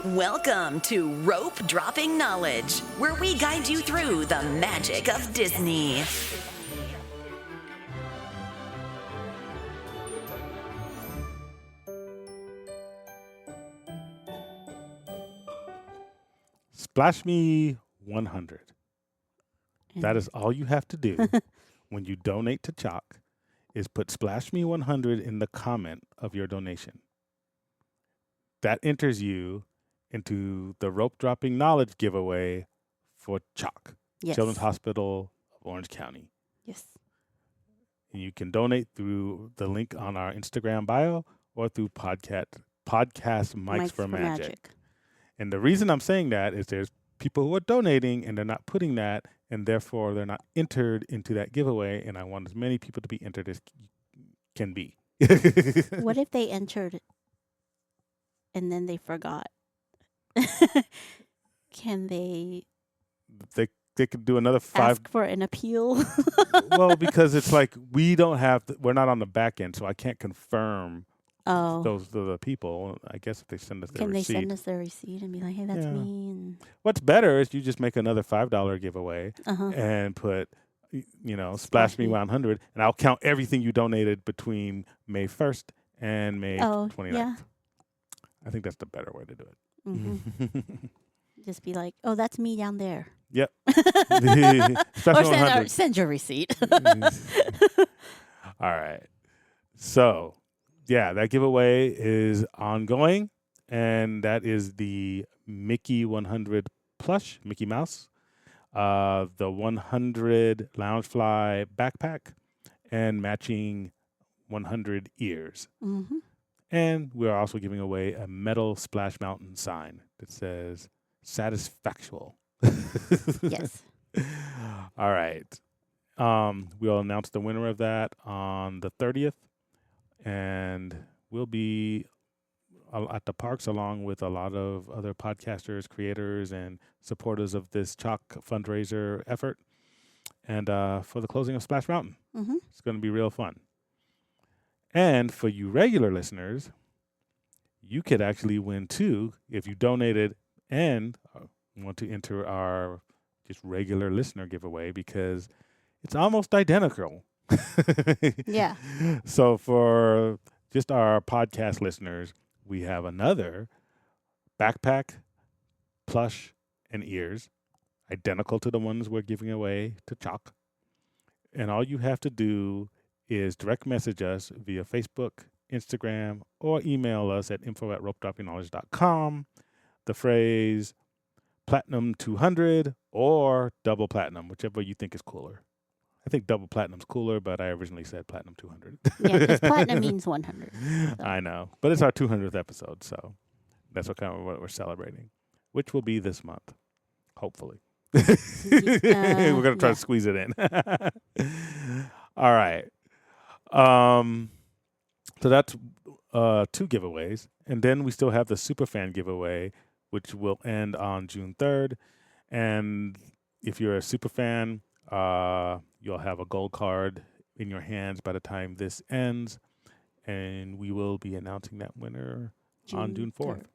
Welcome to Rope Dropping Knowledge, where we guide you through the magic of Disney. Splash Me 100. That is all you have to do when you donate to Chalk is put Splash Me 100 in the comment of your donation. That enters you into the Rope Dropping Knowledge giveaway for Chalk, Yes. Children's Hospital of Orange County. Yes. And you can donate through the link on our Instagram bio or through podcast Mics for Magic. And the reason I'm saying that is there's people who are donating and they're not putting that, and therefore they're not entered into that giveaway. And I want as many people to be entered as can be. What if they entered and then they forgot? Can they They could do another 5. ask for an appeal? Well, because it's like we're not on the back end, so I can't confirm Oh. those are the people. I guess if they send us their Can they receipt. send us their receipt and be like, hey, that's Yeah. me? And What's better is you just make another $5 giveaway and put, Splash Me 100, and I'll count everything you donated between May 1st and May 29th. Yeah. I think that's the better way to do it. Mm-hmm. Just be like, oh, that's me down there. Yep. Or send your receipt. All right. So, yeah, that giveaway is ongoing, and that is the Mickey 100 plush, Mickey Mouse, the 100 Loungefly backpack, and matching 100 ears. Mm-hmm. And we're also giving away a metal Splash Mountain sign that says Satisfactual. Yes. All right. We'll announce the winner of that on the 30th, and we'll be at the parks along with a lot of other podcasters, creators, and supporters of this Chalk fundraiser effort. And for the closing of Splash Mountain, It's going to be real fun. And for you regular listeners, you could actually win too if you donated and want to enter our just regular listener giveaway, because it's almost identical. Yeah. So for just our podcast listeners, we have another backpack, plush, and ears, identical to the ones we're giving away to Chalk. And all you have to do is direct message us via Facebook, Instagram, or email us at info@ropedroppingknowledge.com. The phrase Platinum 200 or Double Platinum, whichever you think is cooler. I think Double Platinum's cooler, but I originally said Platinum 200. Yeah, because platinum means 100. So. I know, but it's our 200th episode, so that's what we're celebrating, which will be this month, hopefully. We're gonna try to squeeze it in. All right. So that's 2 giveaways, and then we still have the Superfan giveaway, which will end on June 3rd. And if you're a Superfan, you'll have a gold card in your hands by the time this ends, and we will be announcing that winner on June 4th.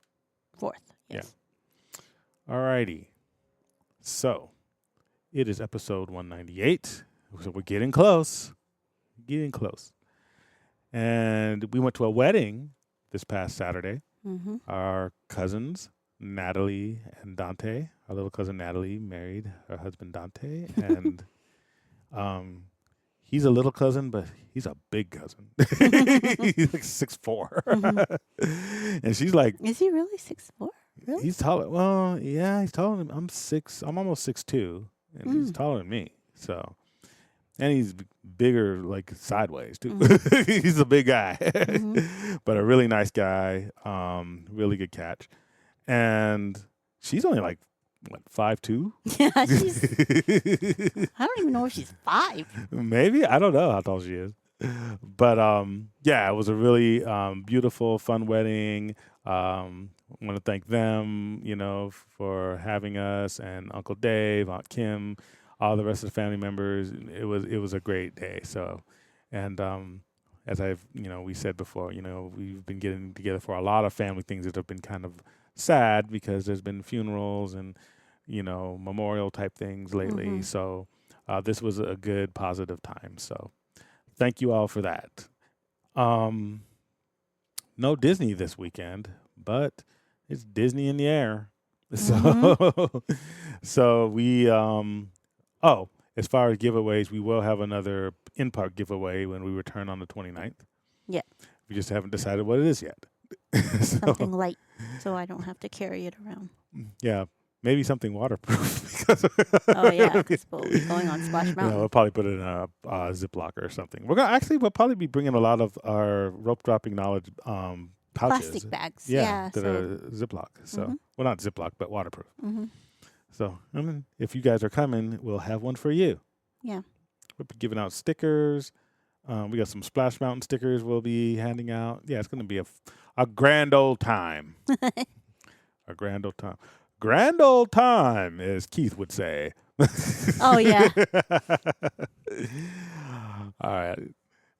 4th, yes. Yeah. All righty. So it is episode 198. So we're getting close. And we went to a wedding this past Saturday. Mm-hmm. Our cousins, Natalie and Dante, our little cousin Natalie married her husband Dante. And he's a little cousin, but he's a big cousin. He's like 6'4". Mm-hmm. And she's like... Is he really 6'4"? Really? He's taller. Well, yeah, he's taller than I'm almost 6'2", and he's taller than me. So, and he's bigger, like sideways too. He's a big guy, but a really nice guy. Really good catch. And she's only like what, 5'2"? Yeah, I don't even know if she's 5. Maybe, I don't know how tall she is. But yeah, it was a really beautiful, fun wedding. I want to thank them, for having us, and Uncle Dave, Aunt Kim, all the rest of the family members. It was a great day. So, and as we said before, we've been getting together for a lot of family things that have been kind of sad because there's been funerals and, memorial type things lately. Mhm. So this was a good positive time. So thank you all for that. No Disney this weekend, but it's Disney in the air. So, so we, as far as giveaways, we will have another in-park giveaway when we return on the 29th. Yeah. We just haven't decided what it is yet. Something light, so I don't have to carry it around. Yeah, maybe something waterproof. Because Oh yeah, 'cause we'll be going on Splash Mountain. we'll probably put it in a Ziploc or something. We'll probably be bringing a lot of our rope dropping knowledge pouches. Plastic bags. Yeah. that So, are Ziploc. So, Mhm. well, not Ziploc, but waterproof. mhm. So, if you guys are coming, we'll have one for you. Yeah. We'll be giving out stickers. We got some Splash Mountain stickers we'll be handing out. Yeah, it's going to be a grand old time. A grand old time. Grand old time, as Keith would say. Oh yeah. All right.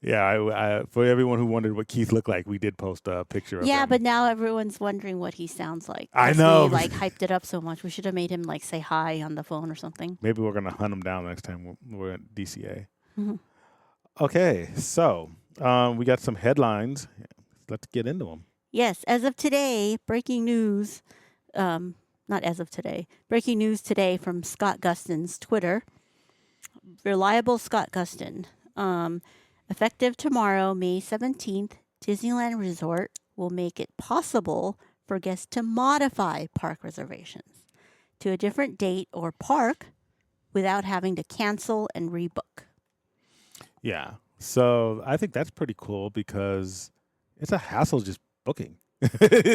Yeah, I for everyone who wondered what Keith looked like, we did post a picture of Yeah, him. but now everyone's wondering what he sounds like. I 'Cause know. We hyped it up so much. We should have made him say hi on the phone or something. Maybe we're going to hunt him down next time we're at DCA. Mhm. Okay, so we got some headlines. Let's get into them. Yes, as of today, breaking news. Not as of today. Breaking news today from Scott Gustin's Twitter. Reliable Scott Gustin. Effective tomorrow, May 17th, Disneyland Resort will make it possible for guests to modify park reservations to a different date or park without having to cancel and rebook. Yeah. So I think that's pretty cool because it's a hassle just booking.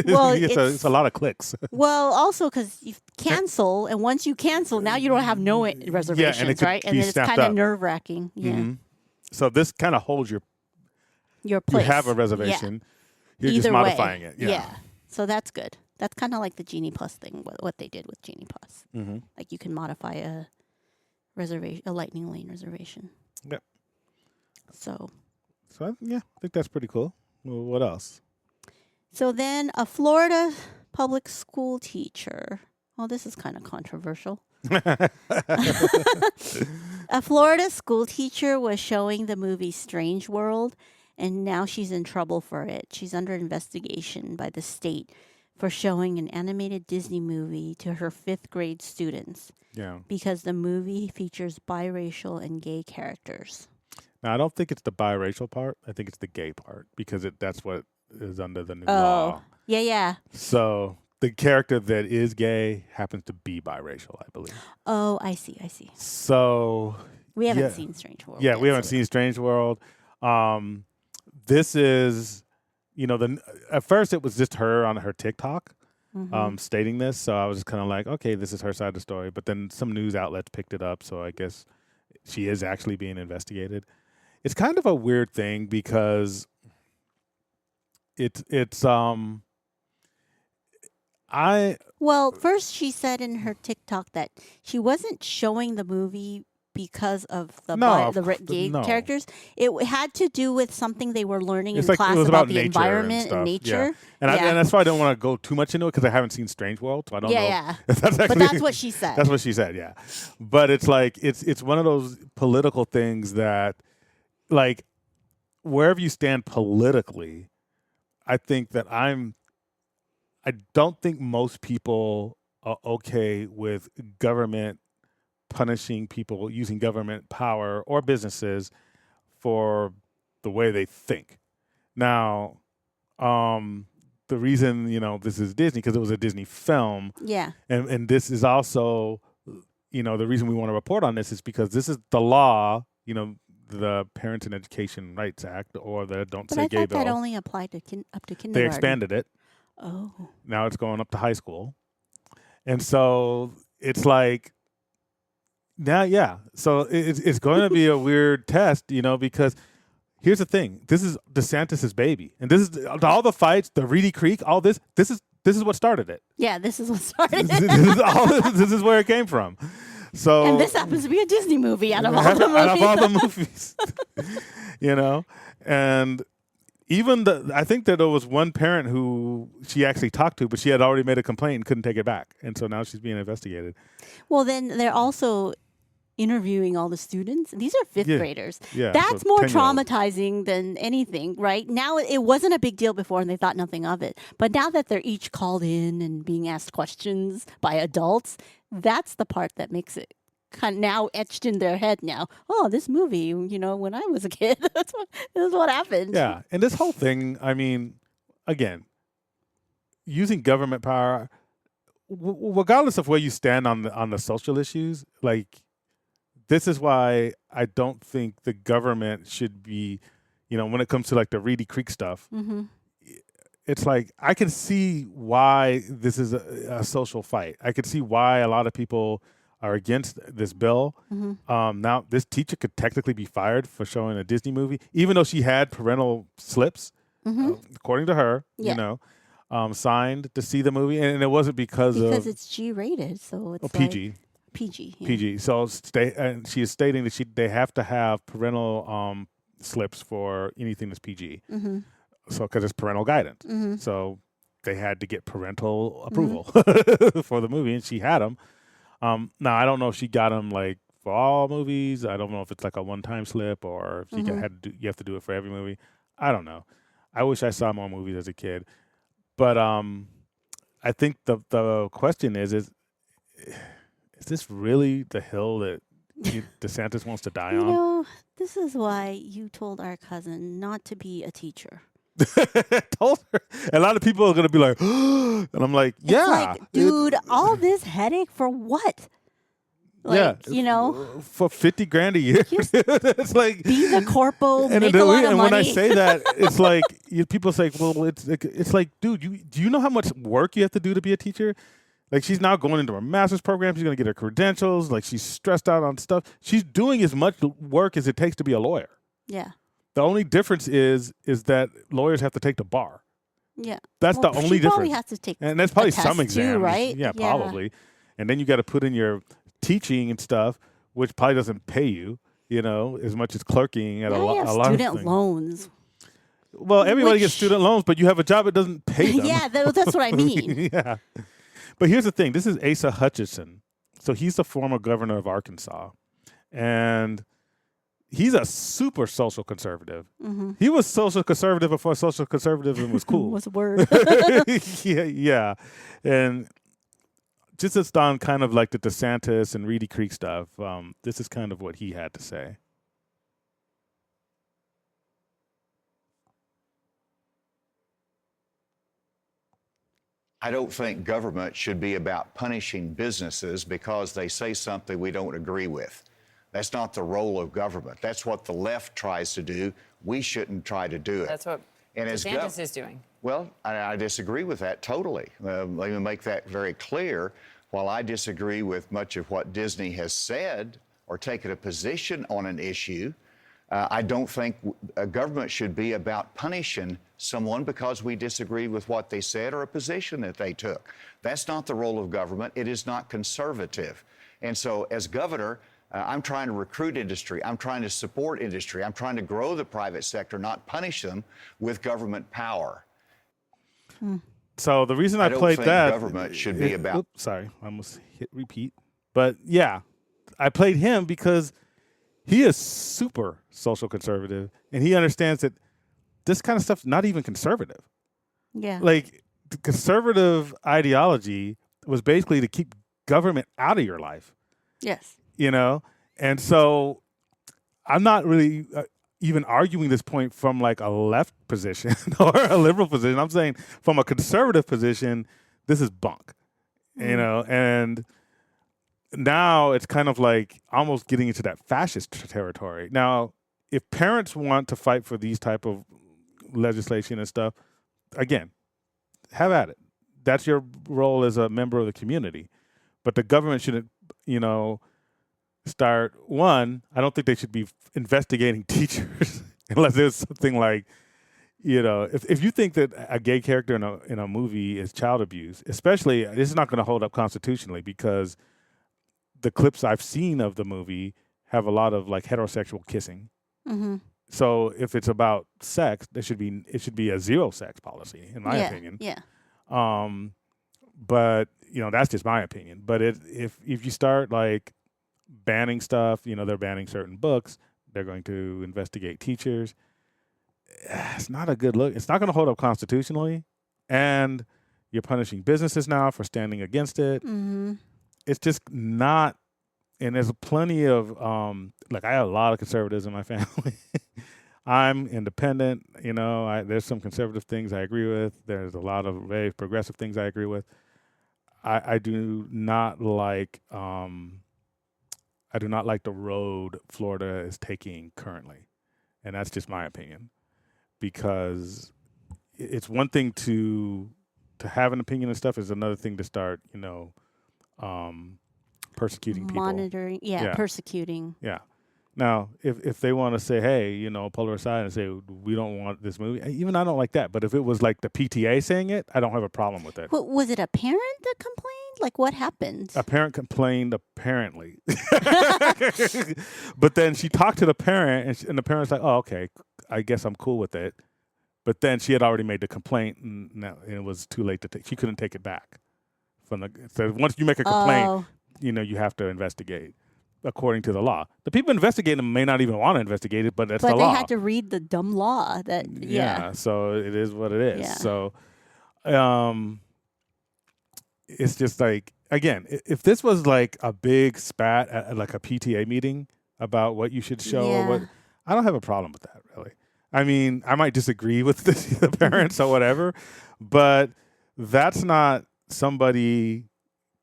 Well, it's a lot of clicks. Well, also because you cancel, and once you cancel, now you don't have no reservations, could right? And be then it's snapped kind of up. nerve-wracking. Yeah. Mhm. So this kind of holds your. Your You place. have a reservation. You're Either just way. modifying it. Yeah. So that's good. That's kind of like the Genie Plus thing, what they did with Genie Plus. Mm-hmm. Like you can modify a Lightning Lane reservation. Yep. So So I think that's pretty cool. Well, what else? So then a Florida public school teacher. Well, this is kind of controversial. A Florida school teacher was showing the movie Strange World, and now she's in trouble for it. She's under investigation by the state for showing an animated Disney movie to her 5th grade students Yeah. because the movie features biracial and gay characters. Now I don't think it's the biracial part. I think it's the gay part because that's what is under the new Oh, law. yeah. So the character that is gay happens to be biracial, I believe. Oh, I see. So We haven't Yeah. seen Strange World. yeah, yet, we haven't so- seen Strange World. This is, at first it was just her on her TikTok Mhm. stating this. So I was just kind of like, okay, this is her side of the story. But then some news outlets picked it up. So I guess she is actually being investigated. It's kind of a weird thing because Well, first she said in her TikTok that she wasn't showing the movie because of the gay no. characters. It had to do with something they were learning It's in like- it class was about about the nature and environment and stuff, nature. and Yeah. that's why I don't want to go too much into it because I haven't seen Strange World, so I don't know. Yeah. if that's But actually, that's what she said. That's what she said, yeah. But it's like it's one of those political things that, like, wherever you stand politically, I think that I don't think most people are okay with government punishing people using government power or businesses for the way they think. Now, the reason, this is Disney because it was a Disney film. Yeah. And this is also, the reason we want to report on this is because this is the law, the Parents and Education Rights Act or the Don't But Say I Gay thought bill. that only applied to up to kindergarten. They expanded it. Oh. Now it's going up to high school. And so it's like, now, yeah. So it's going to be a weird test, because here's the thing. This is DeSantis' baby. And this is all the fights, the Reedy Creek, all this is what started it. Yeah, this is what started this is where it came from. So And this happens to be a Disney movie out of all the movies. out of all the movies, and even I think that there was one parent who she actually talked to, but she had already made a complaint and couldn't take it back, and so now she's being investigated. Well, then they're also interviewing all the students. These are fifth Yeah. graders. Yeah, That's so more 10-year-olds. traumatizing than anything, right? Now it wasn't a big deal before and they thought nothing of it. But now that they're each called in and being asked questions by adults, that's the part that makes it kind of now etched in their head now. Oh, this movie, when I was a kid, this is what happened. Yeah, and this whole thing, I mean, again, using government power, regardless of where you stand on the social issues, like this is why I don't think the government should be, when it comes to like the Reedy Creek stuff. Mm-hmm. It's like I can see why this is a social fight. I could see why a lot of people are against this bill. Mm-hmm. Now, this teacher could technically be fired for showing a Disney movie, even though she had parental slips, according to her. Yeah. Signed to see the movie, and it wasn't because it's G-rated, so it's PG. PG. Yeah. PG. So and she is stating that they have to have parental slips for anything that's PG. Mm-hmm. So because it's parental guidance. Mm-hmm. So they had to get parental approval for the movie, and she had them. Now I don't know if she got them like for all movies. I don't know if it's like a one-time slip or if you have to do it for every movie. I don't know. I wish I saw more movies as a kid, but I think the question is this really the hill that DeSantis wants to die on? This is why you told our cousin not to be a teacher. Told her. A lot of people are going to be like, and I'm like, yeah. It's like, dude, all this headache for what? Like, for $50,000 a year. It's like be the corpo, and make a lot of money. When I say that, it's like people say, well, it's like, dude, do you know how much work you have to do to be a teacher? Like she's now going into her master's program. She's going to get her credentials. Like she's stressed out on stuff. She's doing as much work as it takes to be a lawyer. Yeah. The only difference is that lawyers have to take the bar. Yeah. That's the only she difference. Probably has to take and that's probably a some test exams, too, right? Yeah, probably. And then you got to put in your teaching and stuff, which probably doesn't pay you, as much as clerking at a lot of student things. loans. Well, everybody gets student loans, but you have a job that doesn't pay them. Yeah, that's what I mean. Yeah. But here's the thing. This is Asa Hutchinson. So he's the former governor of Arkansas. And he's a super social conservative. Mm-hmm. He was social conservative before social conservatism was cool. What's a word? yeah. And just as on kind of like the DeSantis and Reedy Creek stuff, this is kind of what he had to say. I don't think government should be about punishing businesses because they say something we don't agree with. That's not the role of government. That's what the left tries to do. We shouldn't try to do it. That's what DeSantis is doing. Well, I disagree with that totally. Let me make that very clear. While I disagree with much of what Disney has said or taken a position on an issue, I don't think a government should be about punishing someone because we disagree with what they said or a position that they took. That's not the role of government. It is not conservative. And so as governor, I'm trying to recruit industry. I'm trying to support industry. I'm trying to grow the private sector, not punish them with government power. So the reason I don't played think that government should be about. Oops, sorry, I almost hit repeat. But yeah, I played him because he is super social conservative, and he understands that this kind of stuff's not even conservative. Yeah. Like the conservative ideology was basically to keep government out of your life. Yes. And so I'm not really even arguing this point from like a left position or a liberal position. I'm saying from a conservative position, this is bunk, and now it's kind of like almost getting into that fascist territory. Now, if parents want to fight for these type of legislation and stuff, again, have at it. That's your role as a member of the community. But the government shouldn't, start one. I don't think they should be investigating teachers unless there's something like, if you think that a gay character in a movie is child abuse, especially this is not going to hold up constitutionally because the clips I've seen of the movie have a lot of like heterosexual kissing. Mm-hmm. So if it's about sex, it should be a zero sex policy, in my opinion. Yeah. But that's just my opinion. But if you start like banning stuff, they're banning certain books. They're going to investigate teachers. It's not a good look. It's not going to hold up constitutionally, and you're punishing businesses now for standing against it. Mm-hmm. It's just not. And there's plenty of I have a lot of conservatives in my family. I'm independent. There's some conservative things I agree with. There's a lot of very progressive things I agree with. I do not like the road Florida is taking currently, and that's just my opinion. Because it's one thing to have an opinion and stuff, is another thing to start, persecuting people. Monitoring, persecuting. Yeah. Now, if they want to say, hey, pull her aside and say, we don't want this movie, even I don't like that. But if it was like the PTA saying it, I don't have a problem with it. Was it a parent that complained? Like, what happened? A parent complained, apparently. But then she talked to the parent, and the parent's like, oh, okay, I guess I'm cool with it. But then she had already made the complaint, and it was too late to take. She couldn't take it back. So once you make a complaint, you have to investigate according to the law. The people investigating them may not even want to investigate it, but that's the law. But they had to read the dumb law. So it is what it is. Yeah. So it's just like, again, if this was like a big spat at like a PTA meeting about what you should show or what, I don't have a problem with that, really. I mean, I might disagree with the parents or whatever, but that's not somebody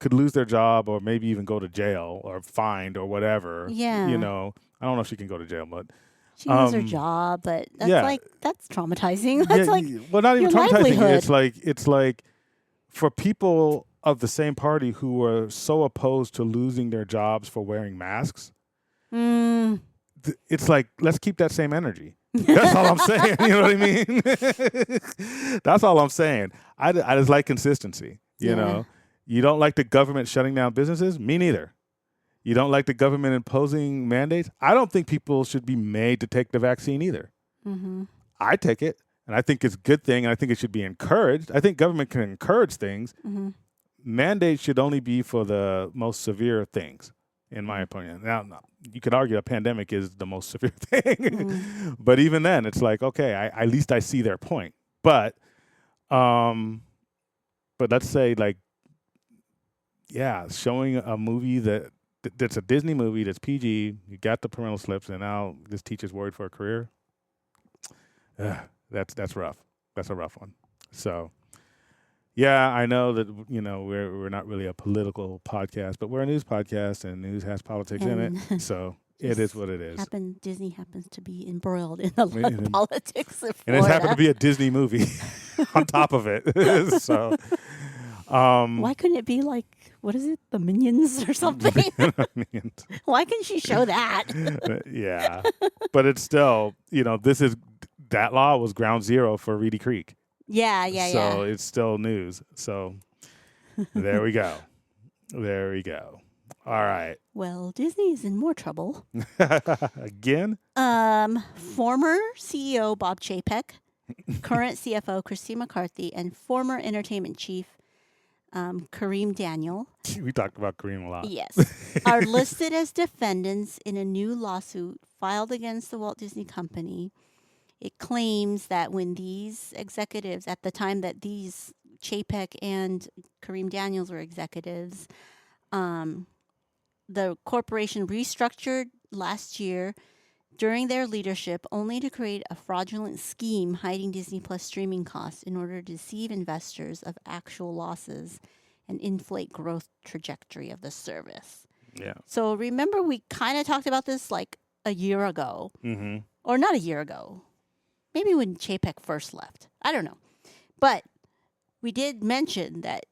could lose their job or maybe even go to jail or fined or whatever. Yeah. I don't know if she can go to jail, but she loses her job, but that's traumatizing. That's not even traumatizing. Livelihood. It's like for people of the same party who are so opposed to losing their jobs for wearing masks. It's like, let's keep that same energy. That's all I'm saying. You know what I mean? That's all I'm saying. I just like consistency. You know, you don't like the government shutting down businesses? Me neither. You don't like the government imposing mandates? I don't think people should be made to take the vaccine either. Mm-hmm. I take it, and I think it's a good thing, and I think it should be encouraged. I think government can encourage things. Mm-hmm. Mandates should only be for the most severe things, in my opinion. Now, you could argue a pandemic is the most severe thing, but even then, it's like, okay, at least I see their point. But let's say, like, showing a movie that's a Disney movie that's PG, you got the parental slips, and now this teacher's worried for a career. That's rough. That's a rough one. So. Yeah, I know that, we're not really a political podcast, but we're a news podcast, and news has politics in it. So it is what it is. Disney happens to be embroiled in a lot of politics in Florida. And it's happened to be a Disney movie on top of it. So why couldn't it be like, what is it, the Minions or something? Minions. Why couldn't she show that? Yeah. But it's still, that law was ground zero for Reedy Creek. Yeah. So it's still news. So there we go. There we go. All right. Well, Disney is in more trouble. Again? Former CEO Bob Chapek, current CFO Christine McCarthy, and former entertainment chief Kareem Daniel. We talked about Kareem a lot. Yes. Are listed as defendants in a new lawsuit filed against the Walt Disney Company. It claims that when these executives, at the time that these Chapek and Kareem Daniels were executives, the corporation restructured last year during their leadership only to create a fraudulent scheme hiding Disney Plus streaming costs in order to deceive investors of actual losses and inflate growth trajectory of the service. Yeah. So remember, we kind of talked about this like a year ago, or not a year ago. Maybe when Chapek first left. I don't know. But we did mention that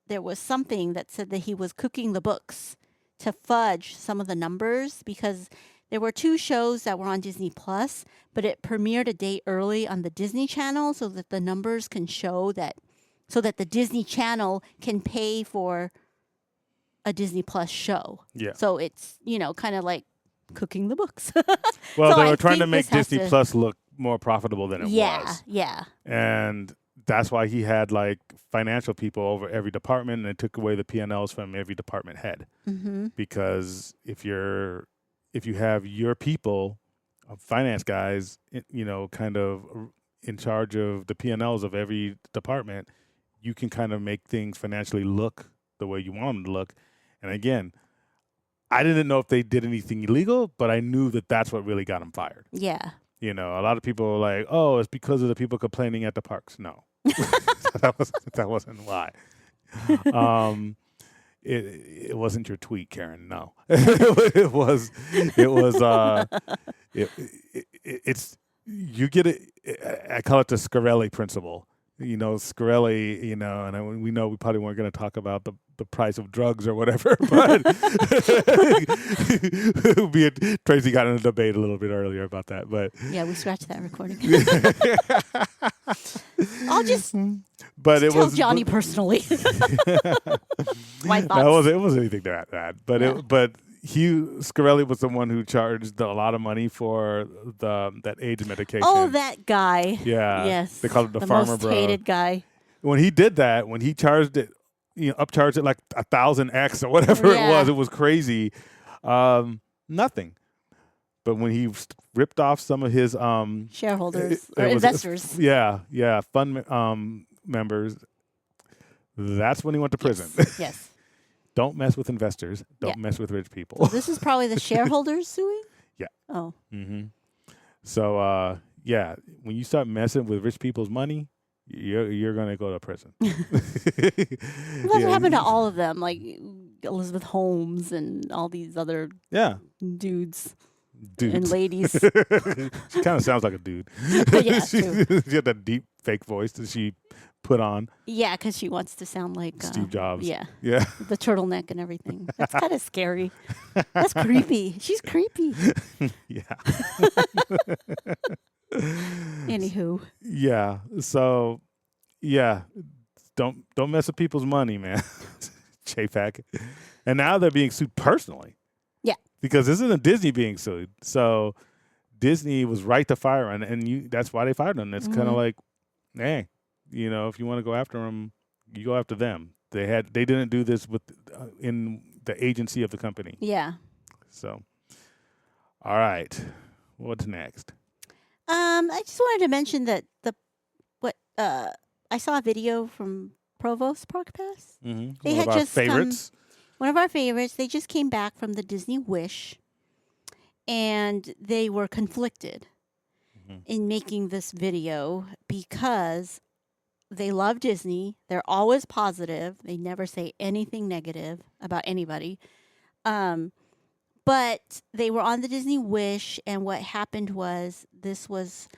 there was something that said that he was cooking the books to fudge some of the numbers because there were 2 shows that were on Disney Plus, but it premiered a day early on the Disney Channel so that the numbers can show that, so that the Disney Channel can pay for a Disney Plus show. Yeah. So it's, kind of like cooking the books. Well, So they I were trying to think make this has Disney to- Plus look more profitable than it was. Yeah. And that's why he had like financial people over every department, and it took away the P&Ls from every department head. Mm-hmm. Because if you have your people, finance guys, kind of in charge of the P&Ls of every department, you can kind of make things financially look the way you want them to look. And again, I didn't know if they did anything illegal, but I knew that that's what really got them fired. Yeah. A lot of people are like, "Oh, it's because of the people complaining at the parks." No, that wasn't why. It wasn't your tweet, Karen. No, it was. It's you get it. I call it the Scarelli principle. Scarelli. And we know we probably weren't going to talk about the price of drugs or whatever, but Tracy got in a debate a little bit earlier about that. But Yeah, we scratched that recording. I'll just but it tell was Johnny personally. My thoughts. No, it wasn't anything that bad. But Yeah. Scarelli was the one who charged a lot of money for that AIDS medication. Oh, that guy. Yeah. Yes. They called it the the farmer most bro. hated guy. When he did that, when he charged it, upcharged it like 1,000x or whatever Yeah. it was crazy. Nothing. But when he ripped off some of his Shareholders it or was- investors. yeah, fund members, that's when he went to prison. Yes. Don't mess with investors. Don't Yeah. mess with rich people. This is probably the shareholders suing? Yeah. Oh. Mm-hmm. So, when you start messing with rich people's money, you're gonna go to prison. Well, that's what happened to all of them, like Elizabeth Holmes and all these other Yeah, dudes dude. and ladies. She kind of sounds like a dude. Yeah, she true. had that deep fake voice that she put on. Yeah, because she wants to sound like Steve Jobs. Yeah, Yeah. the turtleneck and everything. That's kind of scary. That's creepy. She's creepy. Yeah. Anywho, Yeah. So, yeah, don't mess with people's money, man. JPAC. And now they're being sued personally. Yeah. Because this isn't Disney being sued. So Disney was right to fire him, and that's why they fired him. It's kind of like, hey, if you want to go after them, you go after them. They didn't do this in the agency of the company. yeah. So, all right, what's next? I just wanted to mention that I saw a video from Provost Park Pass. Mm-hmm. They One had of our just come- favorites. One of our favorites. They just came back from the Disney Wish, and they were conflicted in making this video because they love Disney. They're always positive. They never say anything negative about anybody. But they were on the Disney Wish, and what happened was this was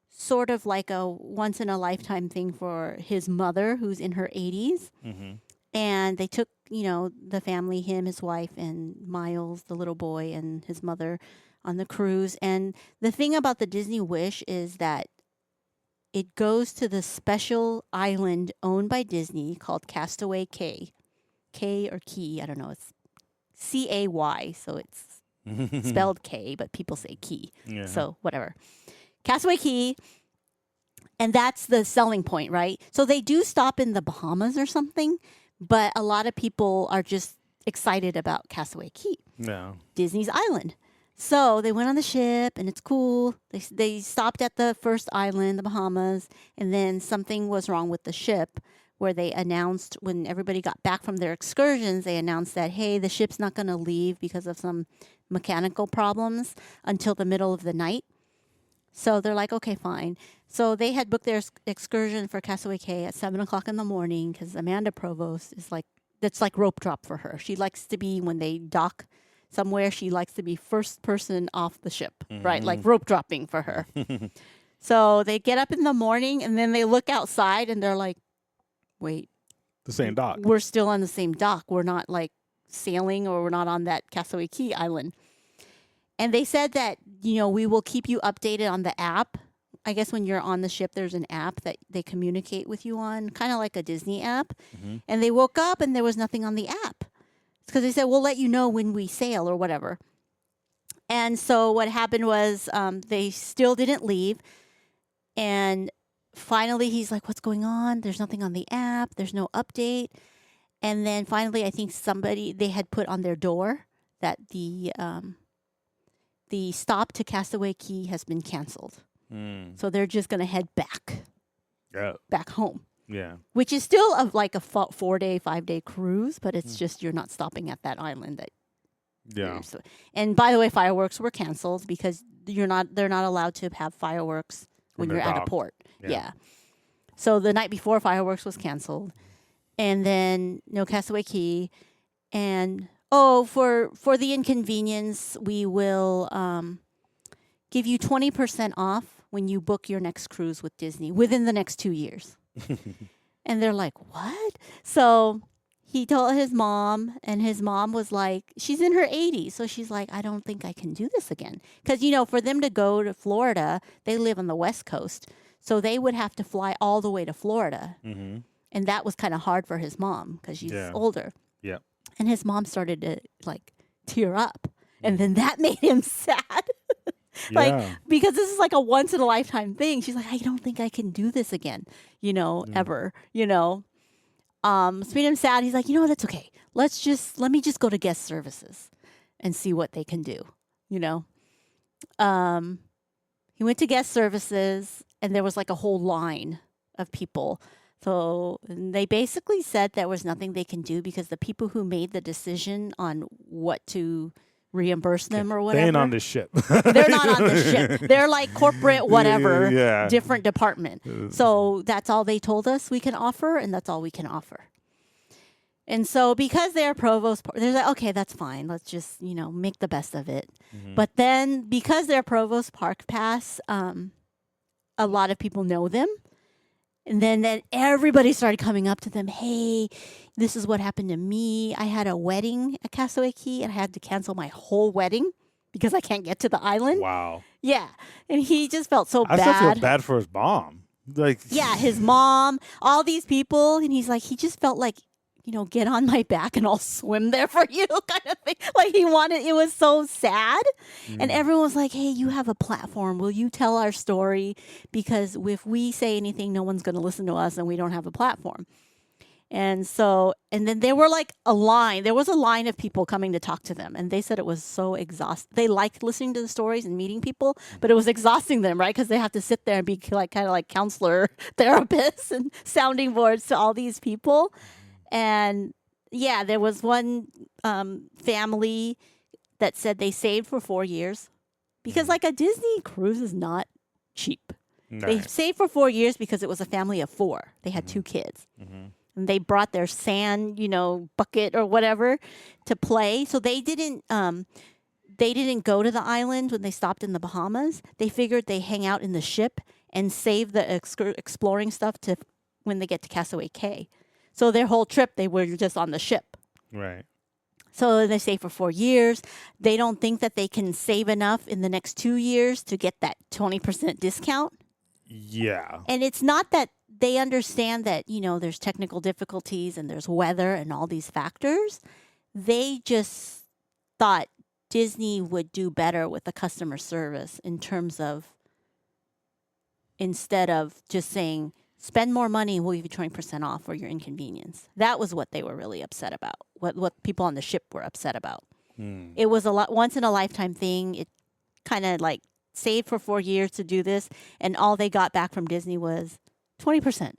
sort of like a once-in-a-lifetime thing for his mother, who's in her 80s. Mm-hmm. And they took, the family, him, his wife, and Miles, the little boy, and his mother on the cruise. And the thing about the Disney Wish is that it goes to the special island owned by Disney called Castaway Cay. K or Key, I don't know. It's Cay, so it's spelled K, but people say Key. Yeah. So whatever. Castaway Cay. And that's the selling point, right? So they do stop in the Bahamas or something, but a lot of people are just excited about Castaway Cay, No. Disney's island. So they went on the ship, and it's cool. They stopped at the first island, the Bahamas, and then something was wrong with the ship, where they announced, when everybody got back from their excursions, they announced that, hey, the ship's not going to leave because of some mechanical problems until the middle of the night. So they're like, okay, fine. So they had booked their excursion for Castaway Cay at 7 o'clock in the morning because Amanda Provost is like, that's like rope drop for her. She likes to be, when they dock somewhere, she likes to be first person off the ship, right? Like rope dropping for her. So they get up in the morning, and then they look outside, and they're like, wait, The same dock. we're still on the same dock. We're not like sailing, or we're not on that Castaway Cay island. And they said that, we will keep you updated on the app. I guess when you're on the ship, there's an app that they communicate with you on, kind of like a Disney app. And they woke up, and there was nothing on the app. because they said, we'll let you know when we sail or whatever. And so what happened was they still didn't leave. And finally, he's like, what's going on? There's nothing on the app. There's no update. And then finally, I think they had put on their door that the stop to Castaway Cay has been canceled. So they're just going to head back home. Yeah. Which is still like a 4-day, 5-day cruise, but it's just you're not stopping at that island. And by the way, fireworks were canceled because they're not allowed to have fireworks when you're at a port. Yeah. So the night before, fireworks was canceled. And then no Castaway Cay. And for the inconvenience, we will give you 20% off when you book your next cruise with Disney within the next 2 years. And they're like, what? So he told his mom, and his mom was like, she's in her 80s. So she's like, I don't think I can do this again. Because, for them to go to Florida, they live on the West Coast. So they would have to fly all the way to Florida. Mm-hmm. And that was kind of hard for his mom because she's older. Yeah. And his mom started to tear up. And then that made him sad. Because this is like a once in a lifetime thing. She's like, I don't think I can do this again, ever, So it made him sad. He's like, that's okay. Let me just go to guest services and see what they can do, He went to guest services and there was like a whole line of people. So they basically said there was nothing they can do because the people who made the decision on what to reimburse them or whatever. They ain't on this ship. They're not on the ship. They're like corporate whatever, different department. So that's all they told us we can offer, and that's all we can offer. And so because they're Provost, they're like, okay, that's fine. Let's just, make the best of it. Mm-hmm. But then because they're Provost Park Pass, a lot of people know them. And then everybody started coming up to them. Hey, this is what happened to me. I had a wedding at Castaway Cay and I had to cancel my whole wedding because I can't get to the island. Wow. Yeah. And he just felt so bad. I still feel bad for his mom. His mom, all these people. And he's like, he just felt like, get on my back and I'll swim there for you kind of thing. It was so sad. And everyone was like, hey, you have a platform. Will you tell our story? Because if we say anything, no one's going to listen to us and we don't have a platform. And then there were there was a line of people coming to talk to them. And they said it was so exhausting. They liked listening to the stories and meeting people, but it was exhausting them, right? Because they have to sit there and be kind of like counselor, therapists and sounding boards to all these people. And there was one family that said they saved for 4 years because a Disney cruise is not cheap. Right. They saved for 4 years because it was a family of 4. They had 2 kids. Mm-hmm. And they brought their sand, bucket or whatever to play. So they didn't go to the island when they stopped in the Bahamas. They figured they hang out in the ship and save the exploring stuff to when they get to Castaway Cay. So their whole trip, they were just on the ship. Right. So they save for 4 years. They don't think that they can save enough in the next 2 years to get that 20% discount. Yeah. And it's not that they understand that, there's technical difficulties and there's weather and all these factors. They just thought Disney would do better with the customer service in terms of instead of just saying, spend more money and we'll give you 20% off for your inconvenience. That was what they were really upset about, what people on the ship were upset about. It was a once in a lifetime thing. It kind of saved for 4 years to do this, and all they got back from Disney was 20%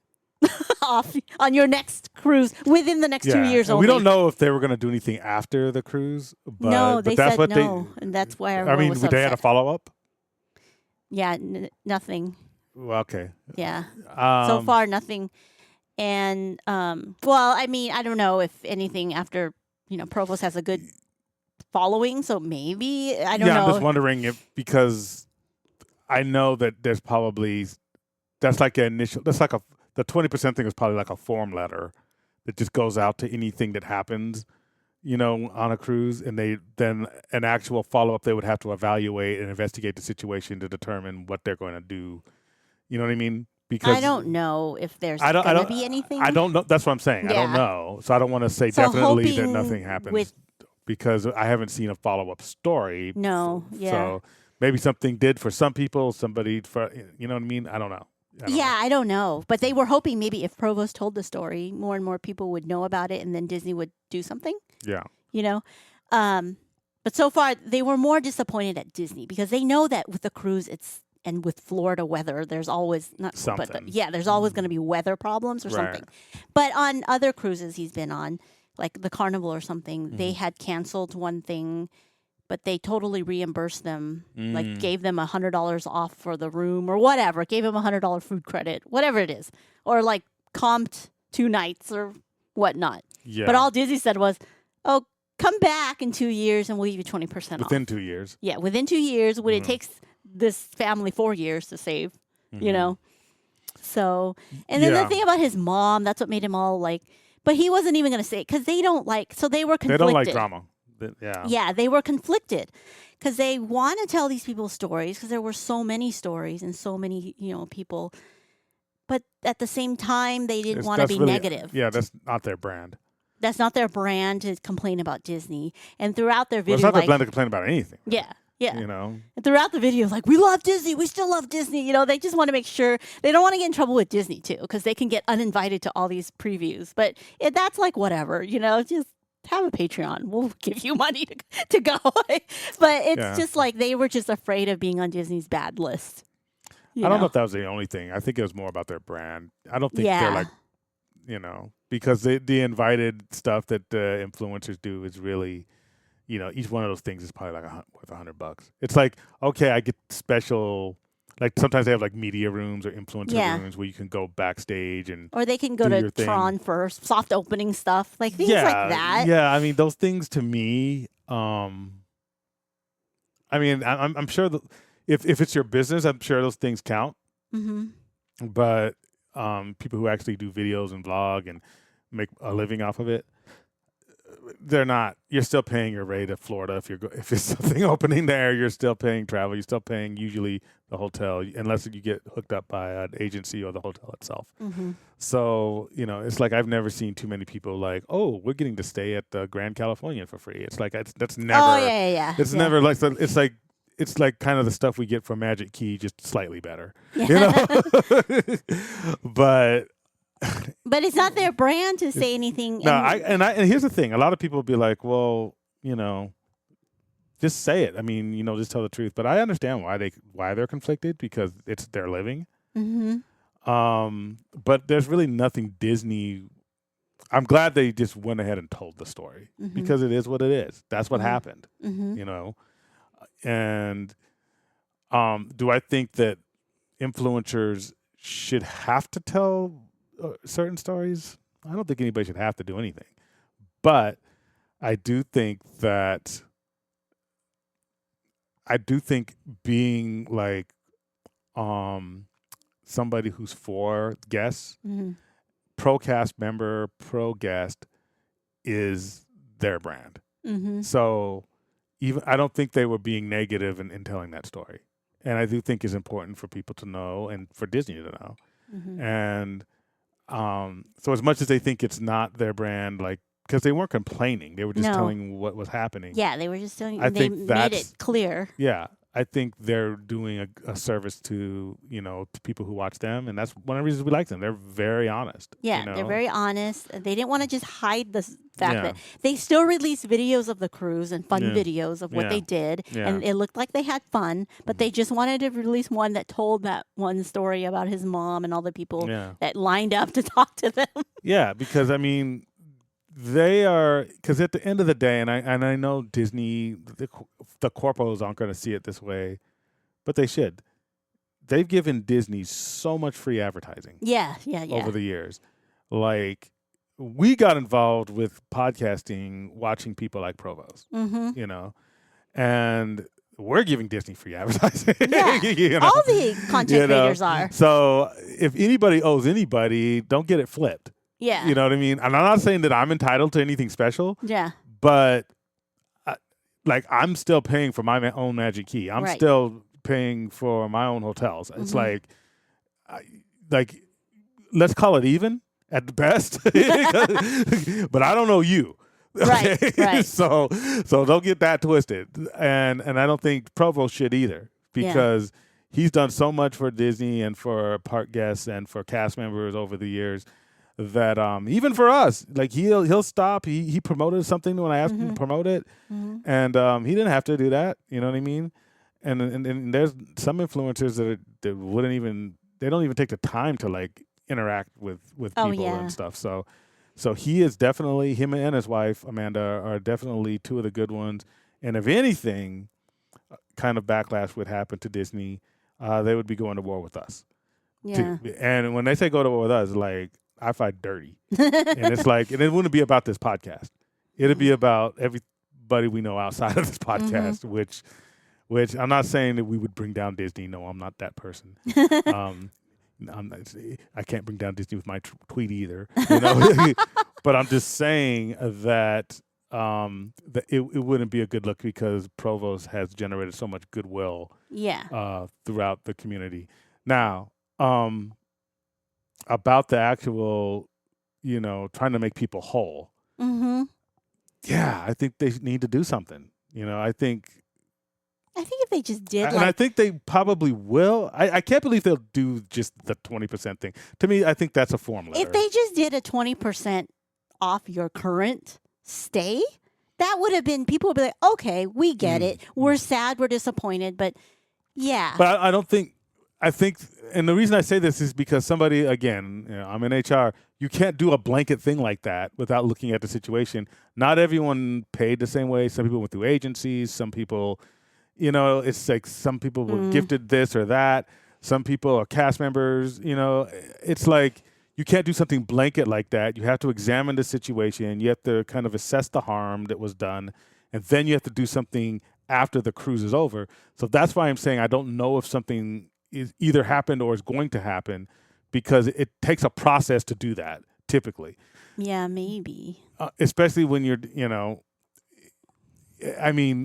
off on your next cruise within the next 2 years only. We don't know if they were going to do anything after the cruise. But, no, they that's said what no, and that's why everyone was they upset. had a follow-up? Yeah, nothing. Well, okay. Yeah. So far, nothing. And, I don't know if anything after, Provost has a good following. So maybe, I don't know. I'm just wondering because I know that there's probably, the 20% thing is probably like a form letter that just goes out to anything that happens, on a cruise. And then an actual follow-up, they would have to evaluate and investigate the situation to determine what they're going to do. You know what I mean? Because I don't know if there's going to be anything. I don't know. That's what I'm saying. I don't know. So I don't want to say definitely that nothing happens. With because I haven't seen a follow-up story. No, yeah. So maybe something did for some people, somebody for, you know what I mean? I don't know. I don't know. But they were hoping maybe if Provost told the story, more and more people would know about it, and then Disney would do something. Yeah. You know? But so far, they were more disappointed at Disney because they know that with the cruise, and with Florida weather, there's always something. There's always going to be weather problems or something. But on other cruises he's been on, like the Carnival or something, they had canceled one thing, but they totally reimbursed them, like gave them $100 off for the room or whatever, gave them $100 food credit, whatever it is, or like comped 2 nights or whatnot. Yeah. But all Disney said was, "Oh, come back in 2 years and we'll give you 20% off." Within 2 years. Yeah, within 2 years, when it takes this family 4 years to save, you know? So, and then the thing about his mom, that's what made him all like, but he wasn't even going to say it because they don't like, so they were conflicted. They don't like drama. Yeah. Yeah, they were conflicted because they want to tell these people stories because there were so many stories and so many, people. But at the same time, they didn't want to be negative. Yeah, that's not their brand. That's not their brand to complain about Disney. And throughout their video, it's not their brand to complain about anything. Yeah. Yeah. And throughout the video, like, we love Disney. We still love Disney. They just want to make sure they don't want to get in trouble with Disney, too, because they can get uninvited to all these previews. But that's like whatever, just have a Patreon. We'll give you money to go. But it's just like they were just afraid of being on Disney's bad list. I don't know if that was the only thing. I think it was more about their brand. I don't think they're like, because the invited stuff that the influencers do is really, each one of those things is probably like worth $100. It's like, okay, I get special, like sometimes they have like media rooms or influencer rooms where you can go backstage or they can go to Tron for soft opening stuff, like things like that. Yeah, I mean, those things to me, I'm sure that if it's your business, I'm sure those things count. Mm-hmm. But people who actually do videos and vlog and make a living off of it, they're not. You're still paying your rate of Florida if it's something opening there. You're still paying travel. You're still paying usually the hotel, unless you get hooked up by an agency or the hotel itself. Mm-hmm. So it's like I've never seen too many people like, oh, we're getting to stay at the Grand Californian for free. It's like that's never. Oh yeah. It's never like it's like kind of the stuff we get from Magic Key, just slightly better. But it's not their brand to say anything. No, and here's the thing: a lot of people will be like, "Well, just say it." I mean, just tell the truth. But I understand why they're conflicted because it's their living. Mm-hmm. But there's really nothing Disney. I'm glad they just went ahead and told the story because it is what it is. That's what happened. Mm-hmm. And do I think that influencers should have to tell certain stories? I don't think anybody should have to do anything. But I do think being like somebody who's for guests, pro cast member, pro guest is their brand. Mm-hmm. So I don't think they were being negative in telling that story. And I do think it's important for people to know and for Disney to know. Mm-hmm. And so as much as they think it's not their brand, like, because they weren't complaining, they were just telling what was happening. Yeah, they were just telling. They made it clear. Yeah, I think they're doing a service to to people who watch them, and that's one of the reasons we like them. They're very honest. Yeah, they're very honest. They didn't want to just hide the fact that they still released videos of the cruise and fun videos of what they did, and it looked like they had fun. But they just wanted to release one that told that one story about his mom and all the people that lined up to talk to them. Yeah, because I mean, they are, because at the end of the day, and I know Disney, the corpos aren't going to see it this way, but they should. They've given Disney so much free advertising. Yeah. Over the years. Like, we got involved with podcasting, watching people like Provost, and we're giving Disney free advertising. Yeah, all the content creators are. So if anybody owes anybody, don't get it flipped. Yeah. You know what I mean? And I'm not saying that I'm entitled to anything special. Yeah. But, I'm still paying for my own Magic Key. I'm still paying for my own hotels. It's like, let's call it even at the best. But I don't know you. Right, right. So don't get that twisted. And I don't think Provost should either, because he's done so much for Disney and for park guests and for cast members over the years that even for us, like he'll stop. He promoted something when I asked him to promote it, and he didn't have to do that. You know what I mean? And there's some influencers that wouldn't even, they don't even take the time to like interact with people and stuff. So he is definitely, him and his wife Amanda are definitely two of the good ones. And if anything, kind of backlash would happen to Disney, they would be going to war with us. Yeah. And when they say go to war with us, like, I fight dirty. And it's like, and it wouldn't be about this podcast. It'd be about everybody we know outside of this podcast, which I'm not saying that we would bring down Disney. No, I'm not that person. I can't bring down Disney with my tweet either. You know? But I'm just saying that that it wouldn't be a good look, because Provost has generated so much goodwill throughout the community. Now, about the actual, trying to make people whole. Yeah, I think they need to do something. I think if they just did, and I think they probably will. I can't believe they'll do just the 20% thing. To me, I think that's a form letter. If they just did a 20% off your current stay, that would have been, people would be like, okay, we get it. We're sad, we're disappointed, but yeah. But I don't think, I think, and the reason I say this is because somebody, again, I'm in HR, you can't do a blanket thing like that without looking at the situation. Not everyone paid the same way. Some people went through agencies. Some people, it's like some people were gifted this or that. Some people are cast members. It's like you can't do something blanket like that. You have to examine the situation. You have to kind of assess the harm that was done. And then you have to do something after the cruise is over. So that's why I'm saying I don't know if something is either happened or is going to happen, because it takes a process to do that typically. Yeah, maybe. Especially when you're,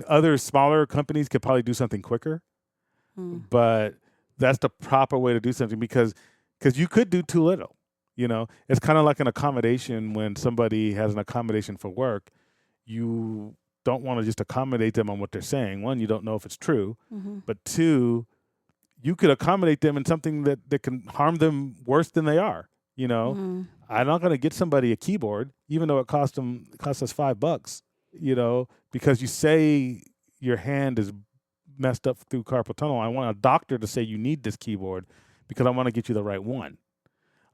other smaller companies could probably do something quicker, but that's the proper way to do something, because you could do too little. It's kind of like an accommodation. When somebody has an accommodation for work, you don't want to just accommodate them on what they're saying. One, you don't know if it's true, but two, you could accommodate them in something that can harm them worse than they are. I'm not going to get somebody a keyboard, even though it cost us $5, because you say your hand is messed up through carpal tunnel. I want a doctor to say you need this keyboard because I want to get you the right one.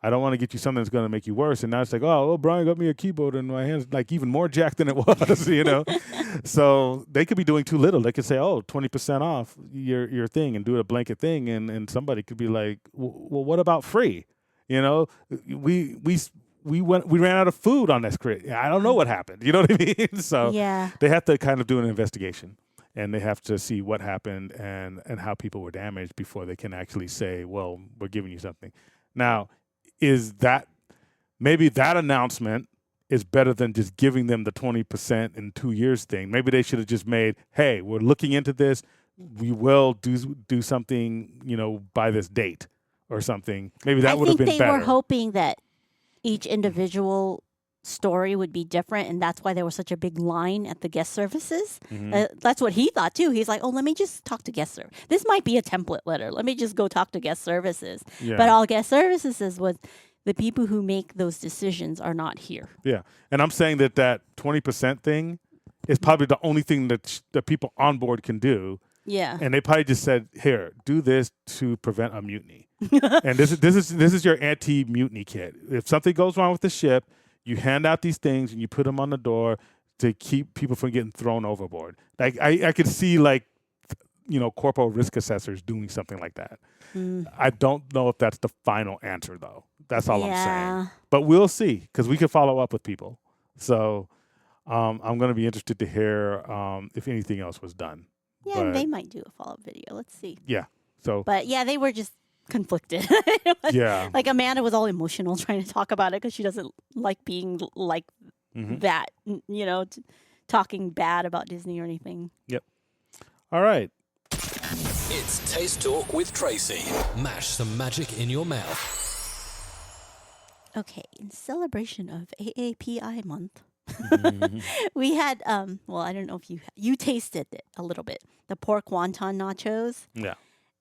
I don't want to get you something that's going to make you worse. And now it's like, oh, well, Brian got me a keyboard and my hand's like even more jacked than it was, So they could be doing too little. They could say, oh, 20% off your thing, and do a blanket thing. And somebody could be like, well, what about free? We ran out of food on this crit. I don't know what happened. You know what I mean? So they have to kind of do an investigation, and they have to see what happened and how people were damaged before they can actually say, well, we're giving you something. Now, is that maybe that announcement is better than just giving them the 20% in 2 years thing? Maybe they should have just made, hey, we're looking into this. We will do something, by this date or something. Maybe that would have been better. I think they were hoping that each individual story would be different, and that's why there was such a big line at the guest services. That's what he thought too. He's like, oh, let me just talk to guest service. This might be a template letter. Let me just go talk to guest services. But all guest services is what the people who make those decisions are not here. Yeah, and I'm saying that 20% thing is probably the only thing that people on board can do. Yeah, and they probably just said, here, do this to prevent a mutiny. And this is your anti-mutiny kit. If something goes wrong with the ship, you hand out these things and you put them on the door to keep people from getting thrown overboard. Like I could see corporal risk assessors doing something like that. I don't know if that's the final answer though. That's all I'm saying. But we'll see, because we can follow up with people. So I'm going to be interested to hear if anything else was done. Yeah, and they might do a follow-up video. Let's see. Yeah. So. But yeah, they were just conflicted. Yeah. Like Amanda was all emotional trying to talk about it because she doesn't like being like that, talking bad about Disney or anything. Yep. All right. It's Taste Talk with Tracy. Mash some magic in your mouth. Okay, in celebration of AAPI month, We had well, I don't know if you tasted it a little bit. The pork wonton nachos. Yeah.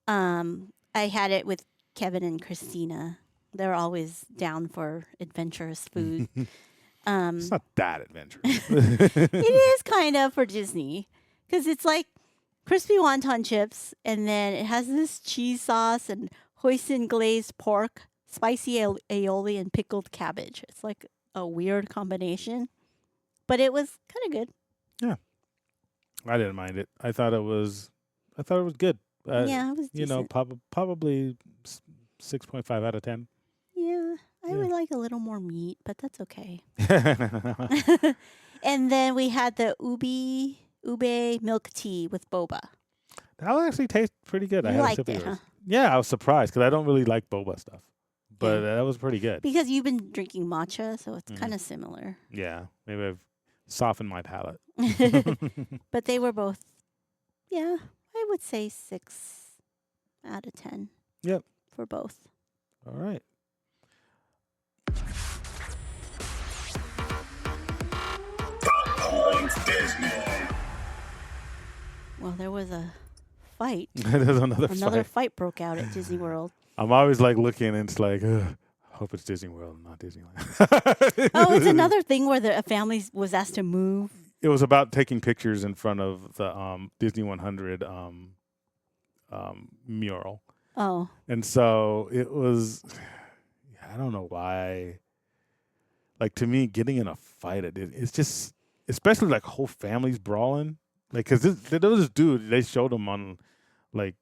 I had it with Kevin and Christina. They're always down for adventurous food. It's not that adventurous. It is kind of for Disney because it's like crispy wonton chips, and then it has this cheese sauce and hoisin glazed pork, spicy aioli, and pickled cabbage. It's like a weird combination, but it was kind of good. Yeah. I didn't mind it. I thought it was good. Yeah, it was You know, decent. probably 6.5 out of 10. Yeah, I Yeah. would like a little more meat, but that's okay. And then we had the ube milk tea with boba. That actually tastes pretty good. I You had a liked sip of it, yours. huh? Yeah, I was surprised because I don't really like boba stuff, but Yeah. that was pretty good. Because you've been drinking matcha, so it's Mhm. kind of similar. Yeah, maybe I've softened my palate. But they were both, yeah, I would say 6 out of 10. Yep. For both. All right. Well, there was a fight. There's another Another fight. fight broke out at Disney World. I'm always like looking and it's like, ugh, I hope it's Disney World, not Disneyland. Oh, it's another thing where a family was asked to move. It was about taking pictures in front of the Disney 100 mural. Oh, And so it was, I don't know why. Like, to me, getting in a fight, it's just, especially like whole families brawling. Like, because there was this dude, they showed him on, like,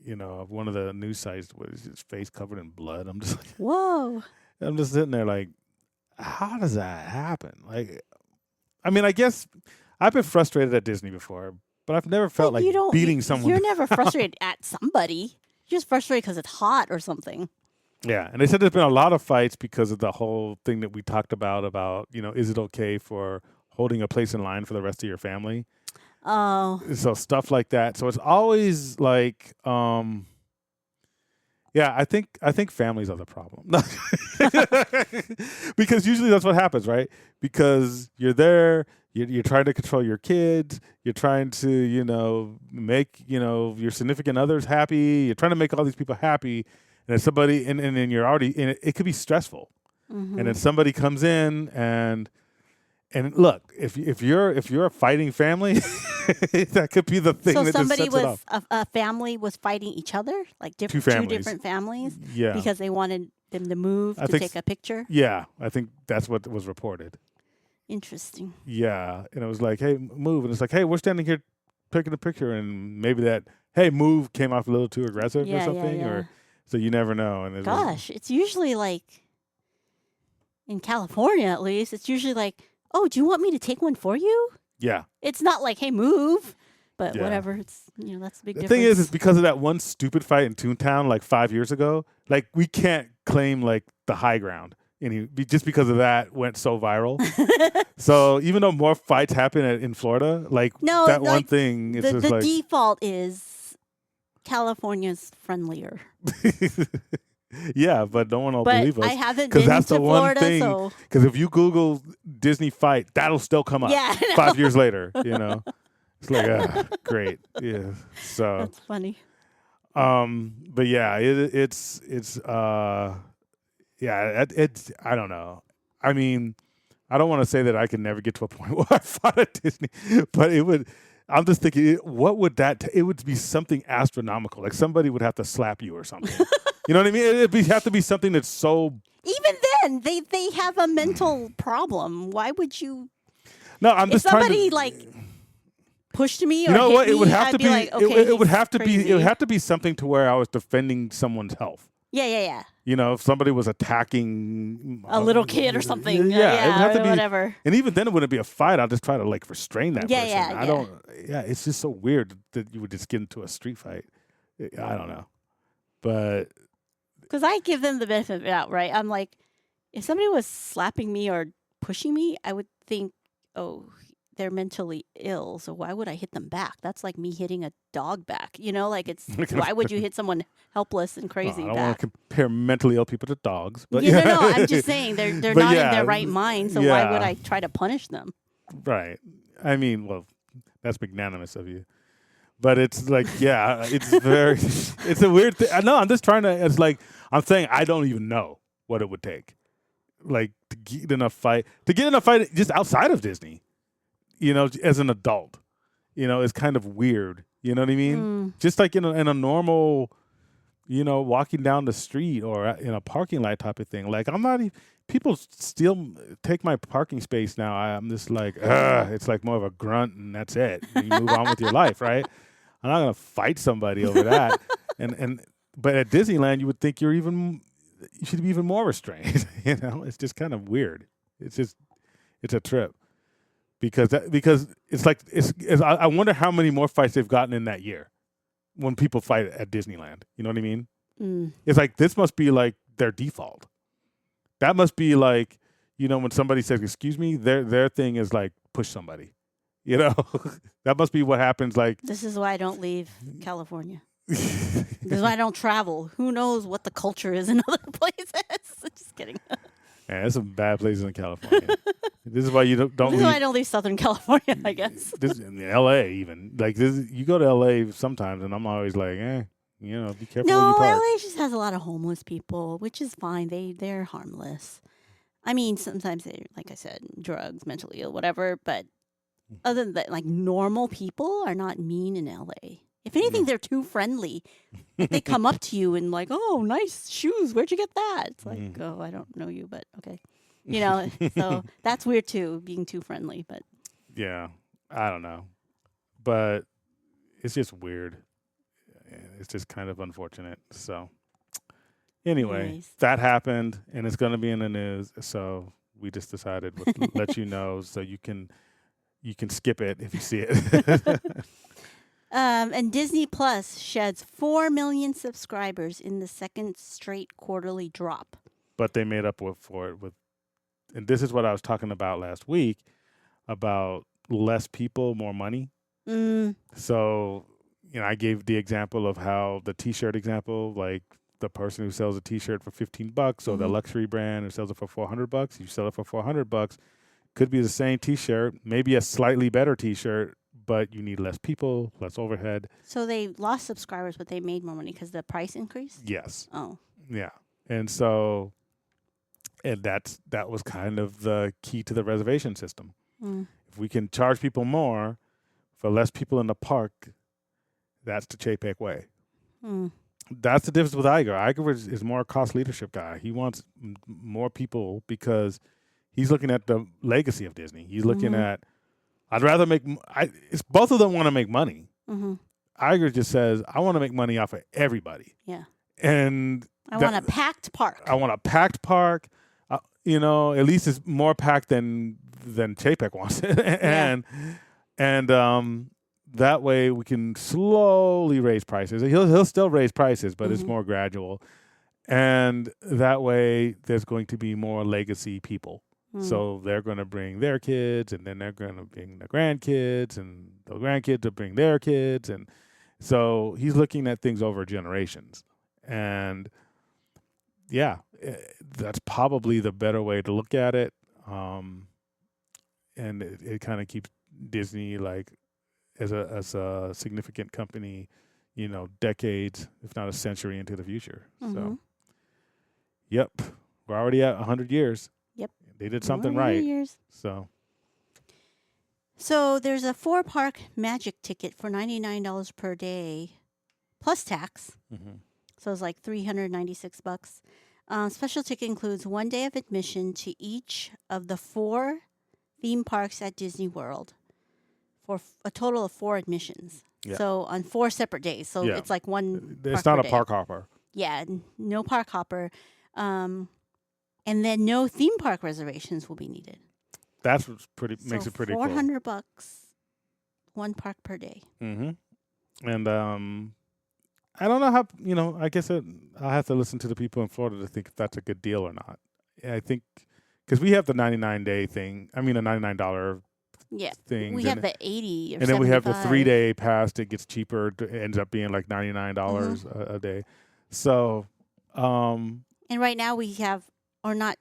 you know, one of the news sites with his face covered in blood. I'm just like, whoa. I'm just sitting there like, how does that happen? Like, I mean, I guess I've been frustrated at Disney before, but I've never felt like You don't- beating someone. You're never frustrated at somebody. You're just frustrated because it's hot or something. Yeah, and they said there's been a lot of fights because of the whole thing that we talked about, you know, is it okay for holding a place in line for the rest of your family? Oh, So stuff like that. So it's always like, yeah, I think families are the problem. Because usually that's what happens, right? Because you're there, you're trying to control your kids, you're trying to, you know, make, you know, your significant others happy, you're trying to make all these people happy, and then somebody, and then you're already, and it could be stressful. And then somebody comes in and look, if you're a fighting family, that could be the thing so that just somebody sets it off. a family was fighting each other, like Two two families. different families, Yeah. because they wanted them to move I to think take a picture. Yeah, I think that's what was reported. Interesting. Yeah, and it was like, hey, move. And it's like, hey, we're standing here taking a picture. And maybe that, hey, move came off a little too aggressive or Yeah, something. yeah. Or so you never know. And it was, Gosh, it's usually like, in California at least, it's usually like, oh, do you want me to take one for you? yeah. It's not like, hey, move. But Yeah. whatever. It's, you know, that's the big The difference. thing is because of that one stupid fight in Toontown like 5 years ago, like we can't claim like the high ground. Just because of that went so viral. So even though more fights happen in Florida, like No, that one like, thing, it's just the like, default is California's friendlier. yeah, but no one will But believe us. I haven't 'Cause been that's to the one Florida, thing. so Because if you Google Disney fight, that'll still come up. yeah, I know. 5 years later, you know, it's like, great, yeah. So, That's funny. but yeah, it's yeah, it's I don't know. I mean, I don't want to say that I can never get to a point where I fought at Disney, but it would. I'm just thinking, what would that? It would be something astronomical. Like somebody would have to slap you or something. You know what I mean? It'd have to be something that's so. Even then, they have a mental problem. Why would you? No, I'm If just trying somebody to. like pushed me or You know hit what? It me, would have I'd to be be. like, okay, it would he's have to be. It would crazy. have to be something to where I was defending someone's health. Yeah. You know, if somebody was attacking A little kid or something. Yeah, it would have to or be whatever. And even then, it wouldn't be a fight. I'll just try to like restrain that Yeah, person. yeah, I yeah. don't. Yeah, it's just so weird that you would just get into a street fight. I don't know, but Because I give them the benefit of the doubt, right? I'm like, if somebody was slapping me or pushing me, I would think, oh, they're mentally ill, so why would I hit them back? That's like me hitting a dog back. Like it's why would you hit someone helpless and crazy I don't back? want to compare mentally ill people to dogs, but No, I'm just saying they're But not yeah, in their right mind, so why would I try to punish them? right. I mean, well, that's magnanimous of you. But it's like, yeah, it's it's a weird thing. No, I'm just trying to, it's like, I'm saying I don't even know what it would take. Like, to get in a fight just outside of Disney, as an adult, is kind of weird. You know what I mean? Just like in a normal, walking down the street or in a parking lot type of thing. Like, I'm not even, people still take my parking space now. I'm just like, it's like more of a grunt and that's it. You move on with your life, right? I'm not going to fight somebody over that. But at Disneyland, you would think you should be even more restrained. It's just kind of weird. It's a trip because it's like, I wonder how many more fights they've gotten in that year when people fight at Disneyland. You know what I mean? It's like, this must be like their default. That must be like, when somebody says, excuse me, their thing is like, push somebody, that must be what happens. Like, This is why I don't leave California. This is why I don't travel. Who knows what the culture is in other places? Just kidding. man, there's some bad places in California. This is why you don't This is leave. why I don't leave Southern California, I guess. This in L.A. even like this. You go to L.A. sometimes, and I'm always like, be careful where No, you park. LA just has a lot of homeless people, which is fine. They're harmless. I mean, sometimes they're, like I said, drugs, mentally ill, whatever. But other than that, like normal people are not mean in LA. If anything, they're too friendly. Like, they come up to you and like, oh, nice shoes. Where'd you get that? It's like, oh, I don't know you, but okay. So that's weird too, being too friendly. But Yeah, I don't know, but it's just weird. It's just kind of unfortunate. So anyway, Anyways. that happened, and it's going to be in the news. So we just decided we'll let you know so you can skip it if you see it. And Disney Plus sheds 4 million subscribers in the second straight quarterly drop. But they made up for it with, and this is what I was talking about last week about less people, more money. So, I gave the example of how the T-shirt example, like the person who sells a T-shirt for $15 or the luxury brand who sells it for $400, you sell it for $400, could be the same T-shirt, maybe a slightly better T-shirt, but you need less people, less overhead. So they lost subscribers, but they made more money because the price increased? Yes. Oh. Yeah. And so, that was kind of the key to the reservation system. If we can charge people more for less people in the park, that's the Chapek way. That's the difference with Iger. Iger is more a cost leadership guy. He wants more people because he's looking at the legacy of Disney. He's looking at, I'd rather make, it's both of them want to make money. Iger just says, I want to make money off of everybody. Yeah. And I want a packed park. I want a packed park. At least it's more packed than Chapek wants it. and that way we can slowly raise prices. He'll still raise prices, but it's more gradual. And that way there's going to be more legacy people. So they're going to bring their kids, and then they're going to bring the grandkids, and the grandkids will bring their kids. And so he's looking at things over generations. And yeah, that's probably the better way to look at it. And it kind of keeps Disney like as a significant company, decades, if not a century into the future. So, yep, we're already at 100 years. Yep. They did something 100 right. years. So there's a 4-park magic ticket for $99 per day plus tax. So it's like $396. Special ticket includes 1 day of admission to each of the 4 theme parks at Disney World for a total of 4 admissions. Yeah. So on 4 separate days. So it's like one. It's park not per a day. park hopper. Yeah, no park hopper. And then no theme park reservations will be needed. That's what's makes it pretty cool. $400, 1 park per day. And I don't know how, I guess I'll have to listen to the people in Florida to think if that's a good deal or not. I think, because we have the 99-day thing, I mean a $99 Yeah. things. We have the 80 or and then we have the 75. 3-day pass that gets cheaper. It ends up being like $99 a day. So, And right now we have, or not,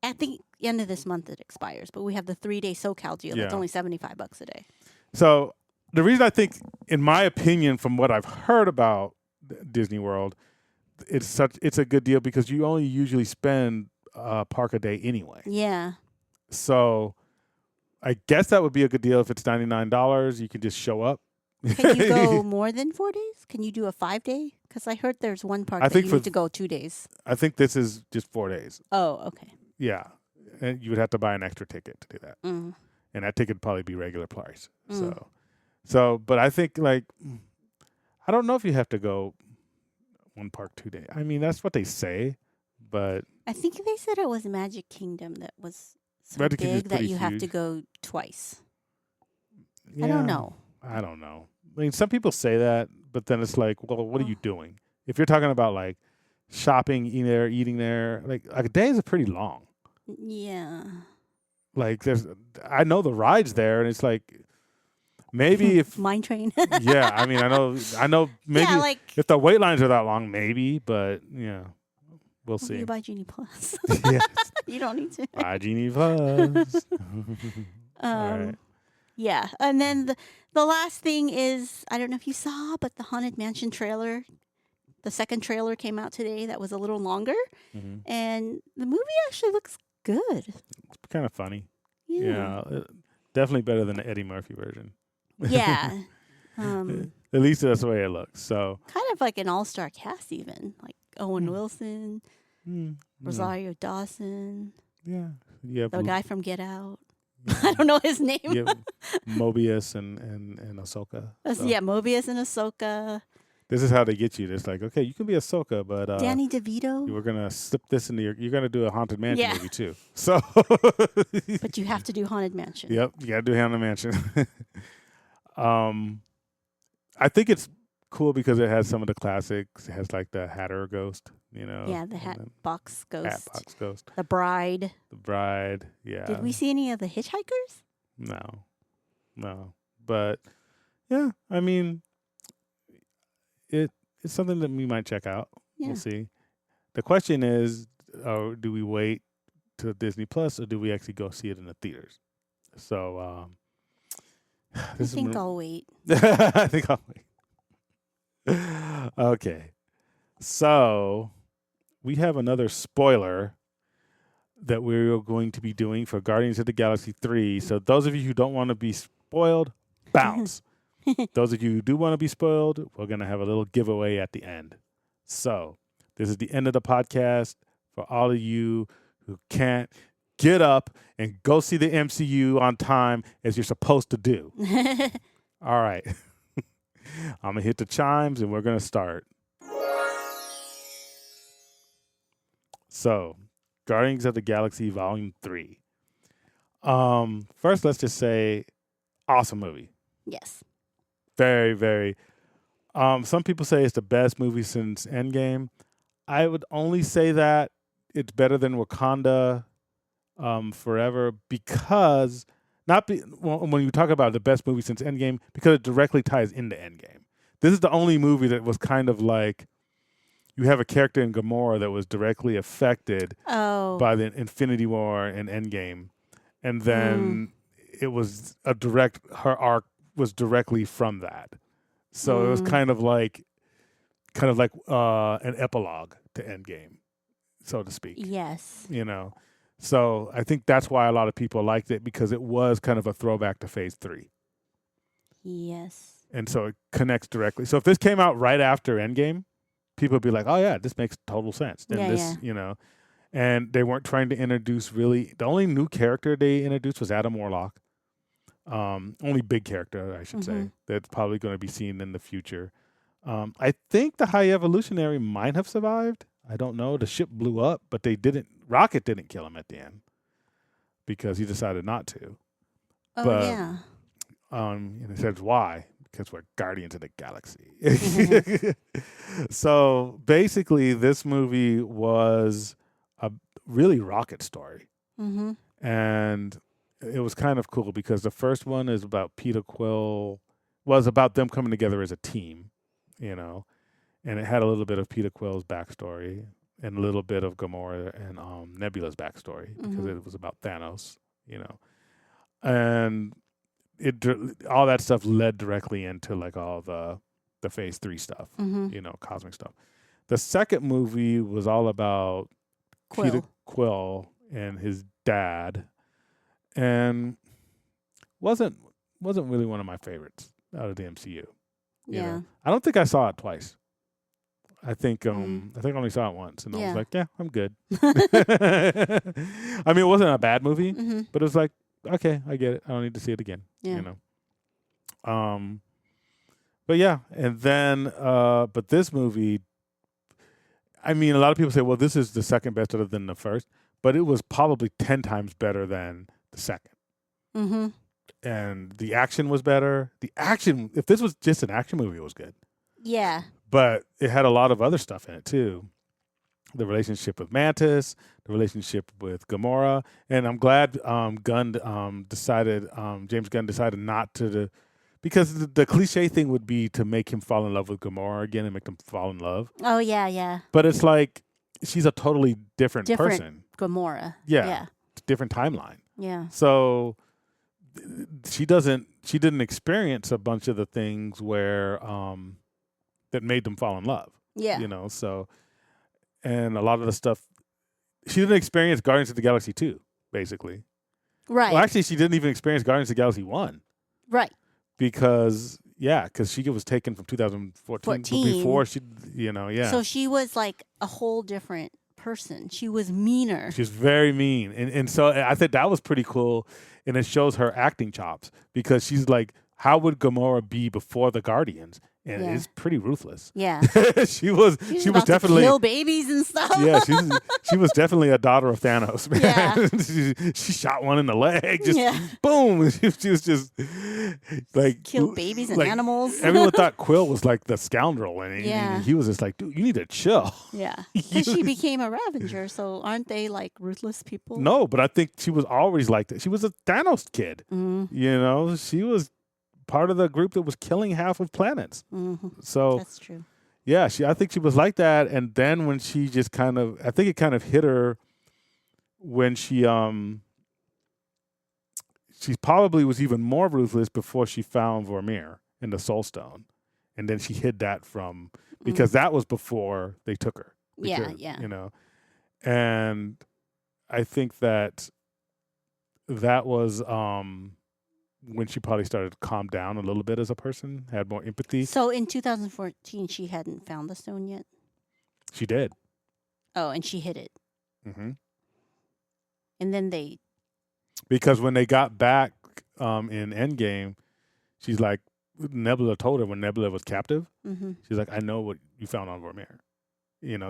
I think the end of this month it expires, but we have the 3-day SoCal deal. That's Yeah. only $75 a day. So the reason I think, in my opinion, from what I've heard about Disney World, it's a good deal because you only usually spend a park a day anyway. Yeah. So I guess that would be a good deal if it's $99. You can just show up. Can you go more than 4 days? Can you do a 5-day? Because I heard there's one park I that think you for need to go 2 days. I think this is just 4 days. Oh, okay. Yeah. And you would have to buy an extra ticket to do that. Mm. And that ticket would probably be regular price. So, but I think, like, I don't know if you have to go one park 2 days. I mean, that's what they say, but I think they said it was Magic Kingdom that was so Magic Kingdom's big that pretty you have to huge. go twice. I yeah, don't know. I don't know. I mean, some people say that, but then it's like, well, what are you doing? If you're talking about like shopping, eating there, like a day is pretty long. Yeah. Like I know the rides there, and it's like maybe if Mine Train. yeah, I mean, I know maybe Yeah, like if the wait lines are that long, maybe, but yeah, we'll see. you buy Genie Plus. Yeah, You don't need to. buy Genie Plus. All right. Yeah, and then the last thing is, I don't know if you saw, but the Haunted Mansion trailer, the second trailer came out today. That was a little longer, and the movie actually looks good. It's kind of funny. Yeah. Definitely better than the Eddie Murphy version. Yeah. At least that's the way it looks. So Kind of like an all-star cast, even like Owen Wilson, yeah. Rosario Dawson, Yeah, you the have guy from Get Out. I don't know his name. you have Mobius and Ahsoka. So Yeah, Mobius and Ahsoka. this is how they get you. It's like, okay, you can be Ahsoka, but Danny DeVito. we're gonna slip this into you're gonna do a Haunted Mansion Yeah. movie too. So But you have to do Haunted Mansion. yep, you gotta do Haunted Mansion. I think it's cool because it has some of the classics. It has like the Hatter Ghost, Yeah, the and Hat then Box Ghost. Hatbox Ghost, The Bride. the Bride. Yeah. Did we see any of the Hitchhikers? No. But yeah, I mean, it's something that we might check out. Yeah. We'll see. The question is, do we wait till Disney Plus or do we actually go see it in the theaters? So, I think I'll wait. I think I'll wait. Okay. So, we have another spoiler that we're going to be doing for Guardians of the Galaxy 3. So, those of you who don't want to be spoiled, bounce. Those of you who do want to be spoiled, we're going to have a little giveaway at the end. So, this is the end of the podcast for all of you who can't get up and go see the MCU on time as you're supposed to do. All right. I'm going to hit the chimes and we're going to start. So, Guardians of the Galaxy Volume 3. First, let's just say, awesome movie. Yes. Very, very. Some people say it's the best movie since Endgame. I would only say that it's better than Wakanda Forever because when you talk about the best movie since Endgame, because it directly ties into Endgame. This is the only movie that was kind of like you have a character in Gamora that was directly affected by the Infinity War and Endgame, and then it was her arc was directly from that. So it was kind of like an epilogue to Endgame, so to speak. Yes. So I think that's why a lot of people liked it because it was kind of a throwback to Phase 3. Yes. And so it connects directly. So if this came out right after Endgame, people would be like, "Oh yeah, this makes total sense." And and they weren't trying to introduce really. The only new character they introduced was Adam Warlock. Only big character, I should say, that's probably going to be seen in the future. I think the High Evolutionary might have survived. I don't know. The ship blew up, but Rocket didn't kill him at the end because he decided not to. Oh, But, yeah. And it says why? Because we're Guardians of the Galaxy. So basically, this movie was a really Rocket story. Mm-hmm. And it was kind of cool because the first one is about Peter Quill, was about them coming together as a team, and it had a little bit of Peter Quill's backstory and a little bit of Gamora and Nebula's backstory because it was about Thanos, and all that stuff led directly into like all the Phase 3 stuff, cosmic stuff. The second movie was all about Peter Quill and his dad, and wasn't really one of my favorites out of the MCU. You know? I don't think I saw it twice. I think I only saw it once, and I was like, yeah, I'm good. I mean, it wasn't a bad movie, but it was like, okay, I get it. I don't need to see it again. Yeah. But yeah, and then but this movie, I mean, a lot of people say, well, this is the second best other than the first, but it was probably 10 times better than the second. And the action was better. The action, if this was just an action movie, it was good. Yeah. But it had a lot of other stuff in it too. The relationship with Mantis, the relationship with Gamora, and I'm glad James Gunn decided not to, because the cliche thing would be to make him fall in love with Gamora again and make them fall in love. Oh yeah. But it's like she's a totally different person. Gamora. Yeah. Different timeline. Yeah. So she didn't experience a bunch of the things where that made them fall in love. Yeah. So, and a lot of the stuff, she didn't experience Guardians of the Galaxy 2, basically. Right. Well, actually, she didn't even experience Guardians of the Galaxy 1. Right. Because she was taken from 2014 before she, So she was like a whole different person. She was meaner. She's very mean. And so I think that was pretty cool. And it shows her acting chops because she's like, how would Gamora be before the Guardians? And it's pretty ruthless. Yeah. she was definitely kill babies and stuff. Yeah, she was definitely a daughter of Thanos, man. Yeah. she shot one in the leg, just boom. She was just like kill babies and animals. Everyone thought Quill was like the scoundrel, and he was just like, dude, you need to chill. Yeah. But she became a Ravager, so aren't they like ruthless people? No, but I think she was always like that. She was a Thanos kid. She was part of the group that was killing half of planets. So that's true. Yeah, I think she was like that. And then when she just I think it kind of hit her when she probably was even more ruthless before she found Vormir in the Soul Stone. And then she hid that because that was before they took her. And I think that was, when she probably started to calm down a little bit as a person, had more empathy. So in 2014, she hadn't found the stone yet? She did. Oh, and she hid it. Mm-hmm. And then because when they got back in Endgame, she's like, Nebula told her when Nebula was captive, she's like, I know what you found on Vormir.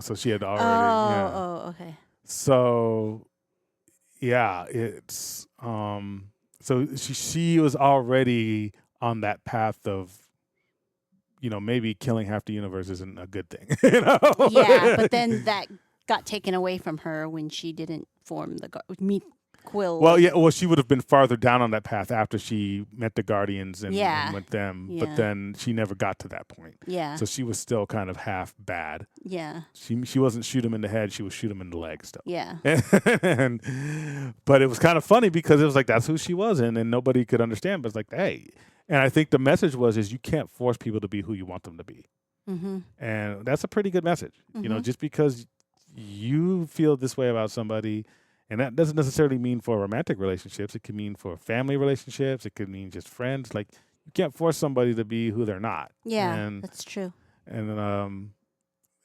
So she had already. Oh, okay. So, yeah, it's... So she was already on that path of, maybe killing half the universe isn't a good thing. Yeah, but then that got taken away from her when she didn't meet Quill. Well, yeah. Well, she would have been farther down on that path after she met the Guardians and went them. Yeah. But then she never got to that point. Yeah. So she was still kind of half bad. Yeah. She wasn't shoot him in the head. She was shoot him in the leg still. Yeah. But it was kind of funny because it was like, that's who she was. And nobody could understand. But it's like, hey. And I think the message is you can't force people to be who you want them to be. Mm-hmm. And that's a pretty good message. Mm-hmm. Just because you feel this way about somebody. And that doesn't necessarily mean for romantic relationships. It can mean for family relationships. It could mean just friends. Like, you can't force somebody to be who they're not. Yeah, that's true. And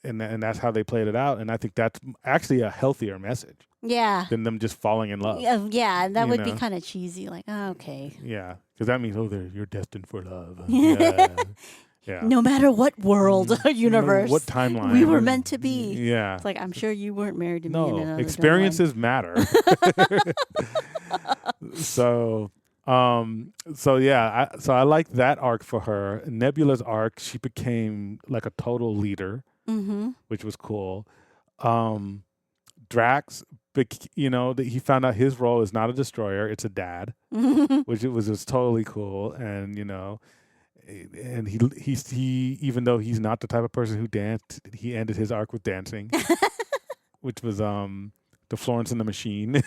that's how they played it out. And I think that's actually a healthier message. Yeah. Than them just falling in love. Yeah, that would be kind of cheesy. Like, oh, okay. Yeah, because that means, you're destined for love. Yeah. Yeah. No matter what world or universe, what timeline we were meant to be. Yeah. It's like, I'm sure you weren't married to me in another experiences matter. So I like that arc for her. Nebula's arc, she became like a total leader, which was cool. Drax But that he found out his role is not a destroyer; it's a dad, which was totally cool. And and he even though he's not the type of person who danced, he ended his arc with dancing, which was the Florence and the Machine.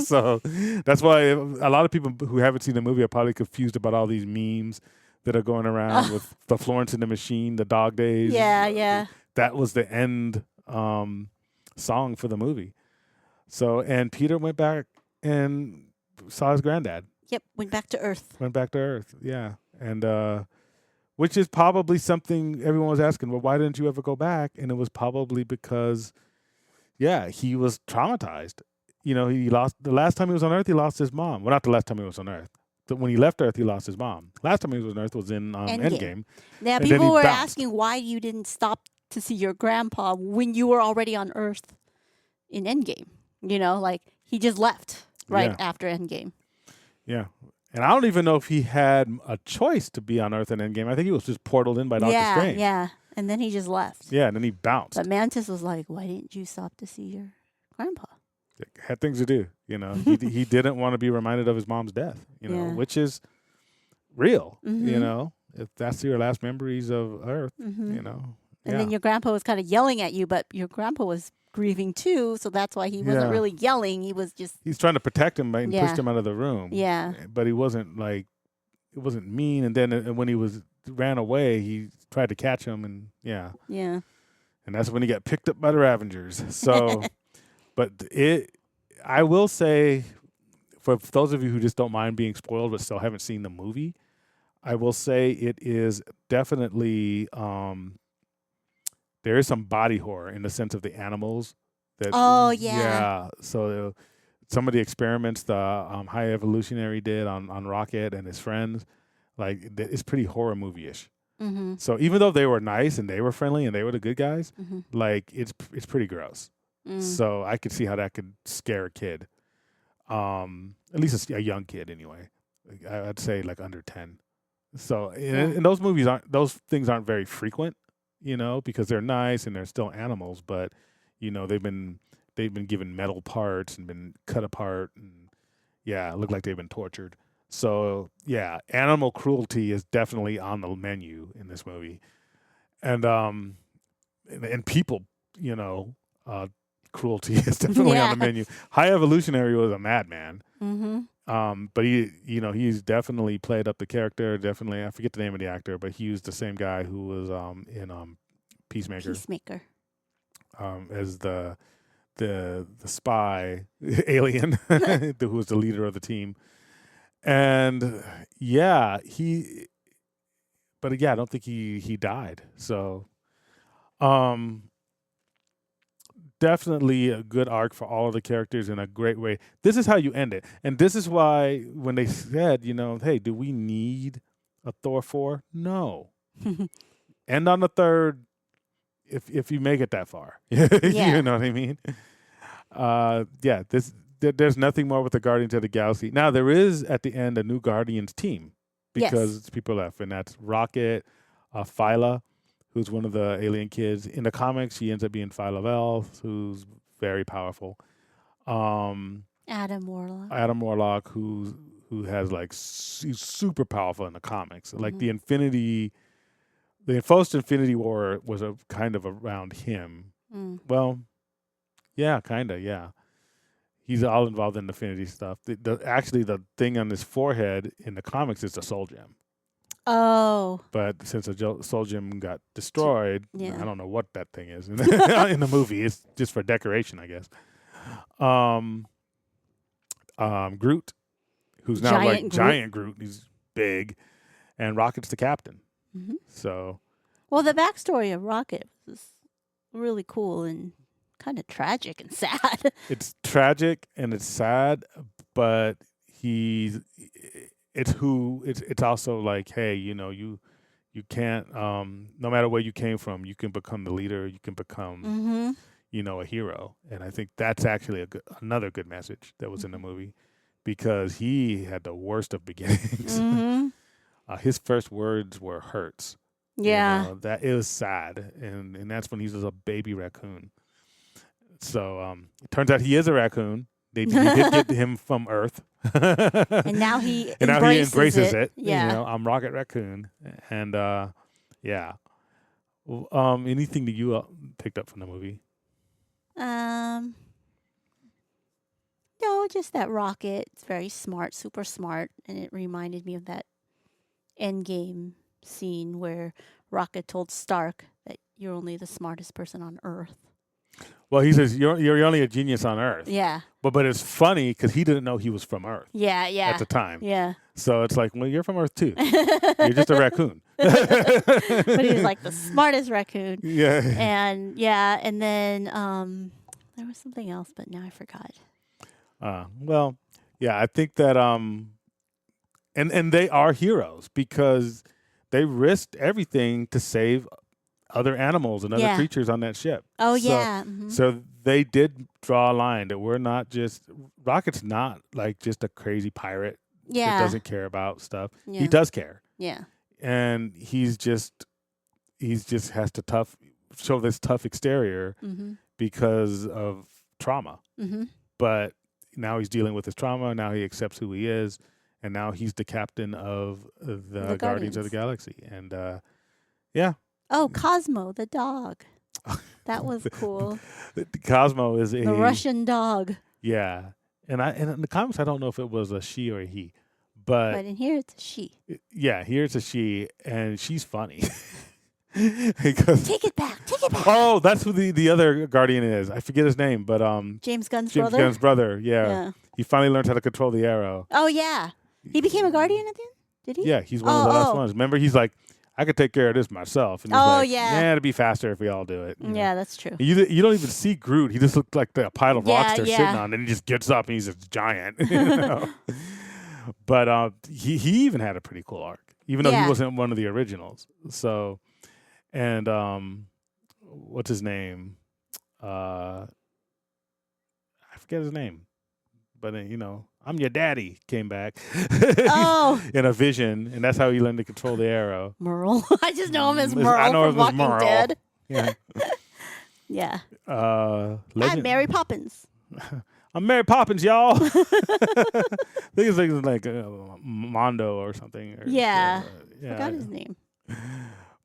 So that's why a lot of people who haven't seen the movie are probably confused about all these memes that are going around with the Florence and the Machine, the Dog Days. Yeah. That was the end song for the movie. So, and Peter went back and saw his granddad. Yep, went back to Earth. Yeah. And which is probably something everyone was asking, well, why didn't you ever go back? And it was probably because, he was traumatized. He lost, the last time he was on Earth, he lost his mom. Well, not the last time he was on Earth. But when he left Earth, he lost his mom. Last time he was on Earth was in Endgame. Now, people were asking why you didn't stop to see your grandpa when you were already on Earth in Endgame. Like he just left after Endgame. Yeah. And I don't even know if he had a choice to be on Earth in Endgame. I think he was just portaled in by Doctor Strange. Yeah. And then he just left. Yeah, and then he bounced. But Mantis was like, why didn't you stop to see your grandpa? Had things to do, he didn't want to be reminded of his mom's death, which is real, if that's your last memories of Earth, And then your grandpa was kind of yelling at you, but your grandpa was grieving too, so that's why he wasn't really yelling. He was just... He's trying to protect him and pushed him out of the room. Yeah. But he wasn't it wasn't mean, and then when he ran away, he tried to catch him, and Yeah. And that's when he got picked up by the Ravengers. So... But I will say, for those of you who just don't mind being spoiled but still haven't seen the movie, I will say it is definitely there is some body horror in the sense of the animals. Yeah. So some of the experiments the High Evolutionary did on Rocket and his friends, it's pretty horror movie-ish. Mm-hmm. So even though they were nice and they were friendly and they were the good guys, it's pretty gross. So I could see how that could scare a kid, at least a young kid anyway. I'd say under 10. So and those movies those things aren't very frequent, because they're nice and they're still animals, but they've been given metal parts and been cut apart and look like they've been tortured. So animal cruelty is definitely on the menu in this movie, and people, cruelty is definitely on the menu. High Evolutionary was a madman. Mm-hmm. But he's definitely played up the character. Definitely, I forget the name of the actor, but he was the same guy who was in Peacemaker. As the spy alien who was the leader of the team. And I don't think he died. So definitely a good arc for all of the characters in a great way. This is how you end it. And this is why when they said, hey, do we need a Thor 4? No. End on the third if you make it that far. You know what I mean? There's nothing more with the Guardians of the Galaxy. Now, there is, at the end, a new Guardians team because people left, and that's Rocket, Phyla, who's one of the alien kids. In the comics, she ends up being Phyla-Vell, who's very powerful. Adam Warlock, who has he's super powerful in the comics. The first Infinity War was a kind of around him. Well, kind of. He's all involved in Infinity stuff. Actually, the thing on his forehead in the comics is the Soul Gem. Oh. But since the Soul Gem got destroyed, I don't know what that thing is in the movie. It's just for decoration, I guess. Groot, who's now Giant Groot. He's big. And Rocket's the captain. Mm-hmm. So. Well, the backstory of Rocket was really cool and kind of tragic and sad. It's tragic and it's sad, but it's also hey, you can't no matter where you came from, you can become the leader, you can become a hero. And I think that's actually another good message that was in the movie, because he had the worst of beginnings. His first words were hurts. Yeah. That is sad, and that's when he was a baby raccoon. So it turns out he is a raccoon. They did get him from Earth. And now he embraces it. Yeah. You know, I'm Rocket Raccoon. And yeah. Anything that you picked up from the movie? No, just that Rocket. It's very smart, super smart, and it reminded me of that Endgame scene where Rocket told Stark that you're only the smartest person on Earth. Well, he says you're only a genius on Earth. Yeah. But it's funny because he didn't know he was from Earth. Yeah. At the time. Yeah. So it's like, well, you're from Earth too. You're just a raccoon. But he was like the smartest raccoon. Yeah. And then there was something else, but now I forgot. Well, yeah, I think that and they are heroes because they risked everything to save other animals and other creatures on that ship. Oh, so, yeah. Mm-hmm. So they did draw a line that we're not just Rocket's not like just a crazy pirate that doesn't care about stuff. Yeah. He does care. Yeah. And he's just has to show this tough exterior because of trauma. Mm-hmm. But now he's dealing with his trauma. Now he accepts who he is, and now he's the captain of the Guardians of the Galaxy. And yeah. Oh, Cosmo the dog. That was cool. Cosmo is the Russian dog. Yeah, and in the comics I don't know if it was a she or a he, but in here it's a she. Yeah, here it's a she, and she's funny. Because take it back. Oh, that's who the other Guardian is. I forget his name, but James Gunn's brother. Yeah. He finally learned how to control the arrow. Oh yeah, he became a Guardian at the end. Did he? Yeah, he's one of the last ones. Remember, he's like, I could take care of this myself. And he's like, yeah, it'd be faster if we all do it. Yeah, that's true. You don't even see Groot. He just looked like a pile of rocks they're sitting on, and he just gets up and he's a giant. You know? But he even had a pretty cool arc, even though he wasn't one of the originals. So, and what's his name? I forget his name. But then, you know, I'm your daddy came back in a vision, and that's how he learned to control the arrow. Merle. I just know him as Merle from Walking Dead. Yeah. Yeah. I'm Mary Poppins. I'm Mary Poppins, y'all. I think it's like Mondo or something. Or, forgot his name.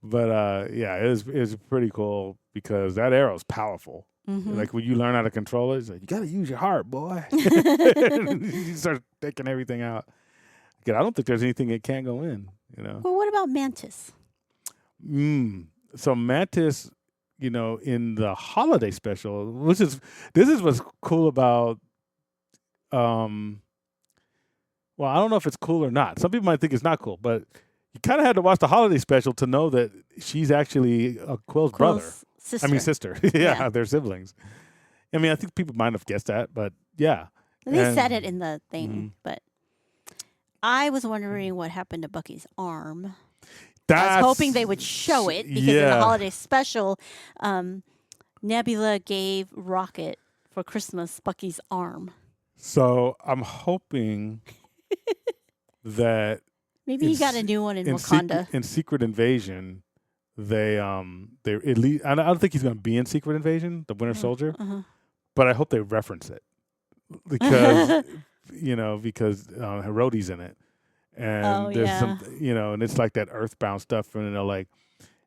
But it was pretty cool because that arrow's powerful. Mm-hmm. Like when you learn how to control it, it's like, you got to use your heart, boy. You start taking everything out. Again, I don't think there's anything that can't go in. You know. Well, what about Mantis? So Mantis, you know, in the holiday special, this is what's cool about. Well, I don't know if it's cool or not. Some people might think it's not cool, but you kind of had to watch the holiday special to know that she's actually Quill's brother. Sister. Yeah, they're siblings. I mean, I think people might have guessed that, but yeah. They said it in the thing, but I was wondering what happened to Bucky's arm. I was hoping they would show it because in the holiday special, Nebula gave Rocket for Christmas Bucky's arm. So I'm hoping that maybe he got a new one in Wakanda. In Secret Invasion, they at least I don't think he's going to be in Secret Invasion, the Winter Soldier, but I hope they reference it because because Herodes in it, and there's some and it's like that Earthbound stuff, and like.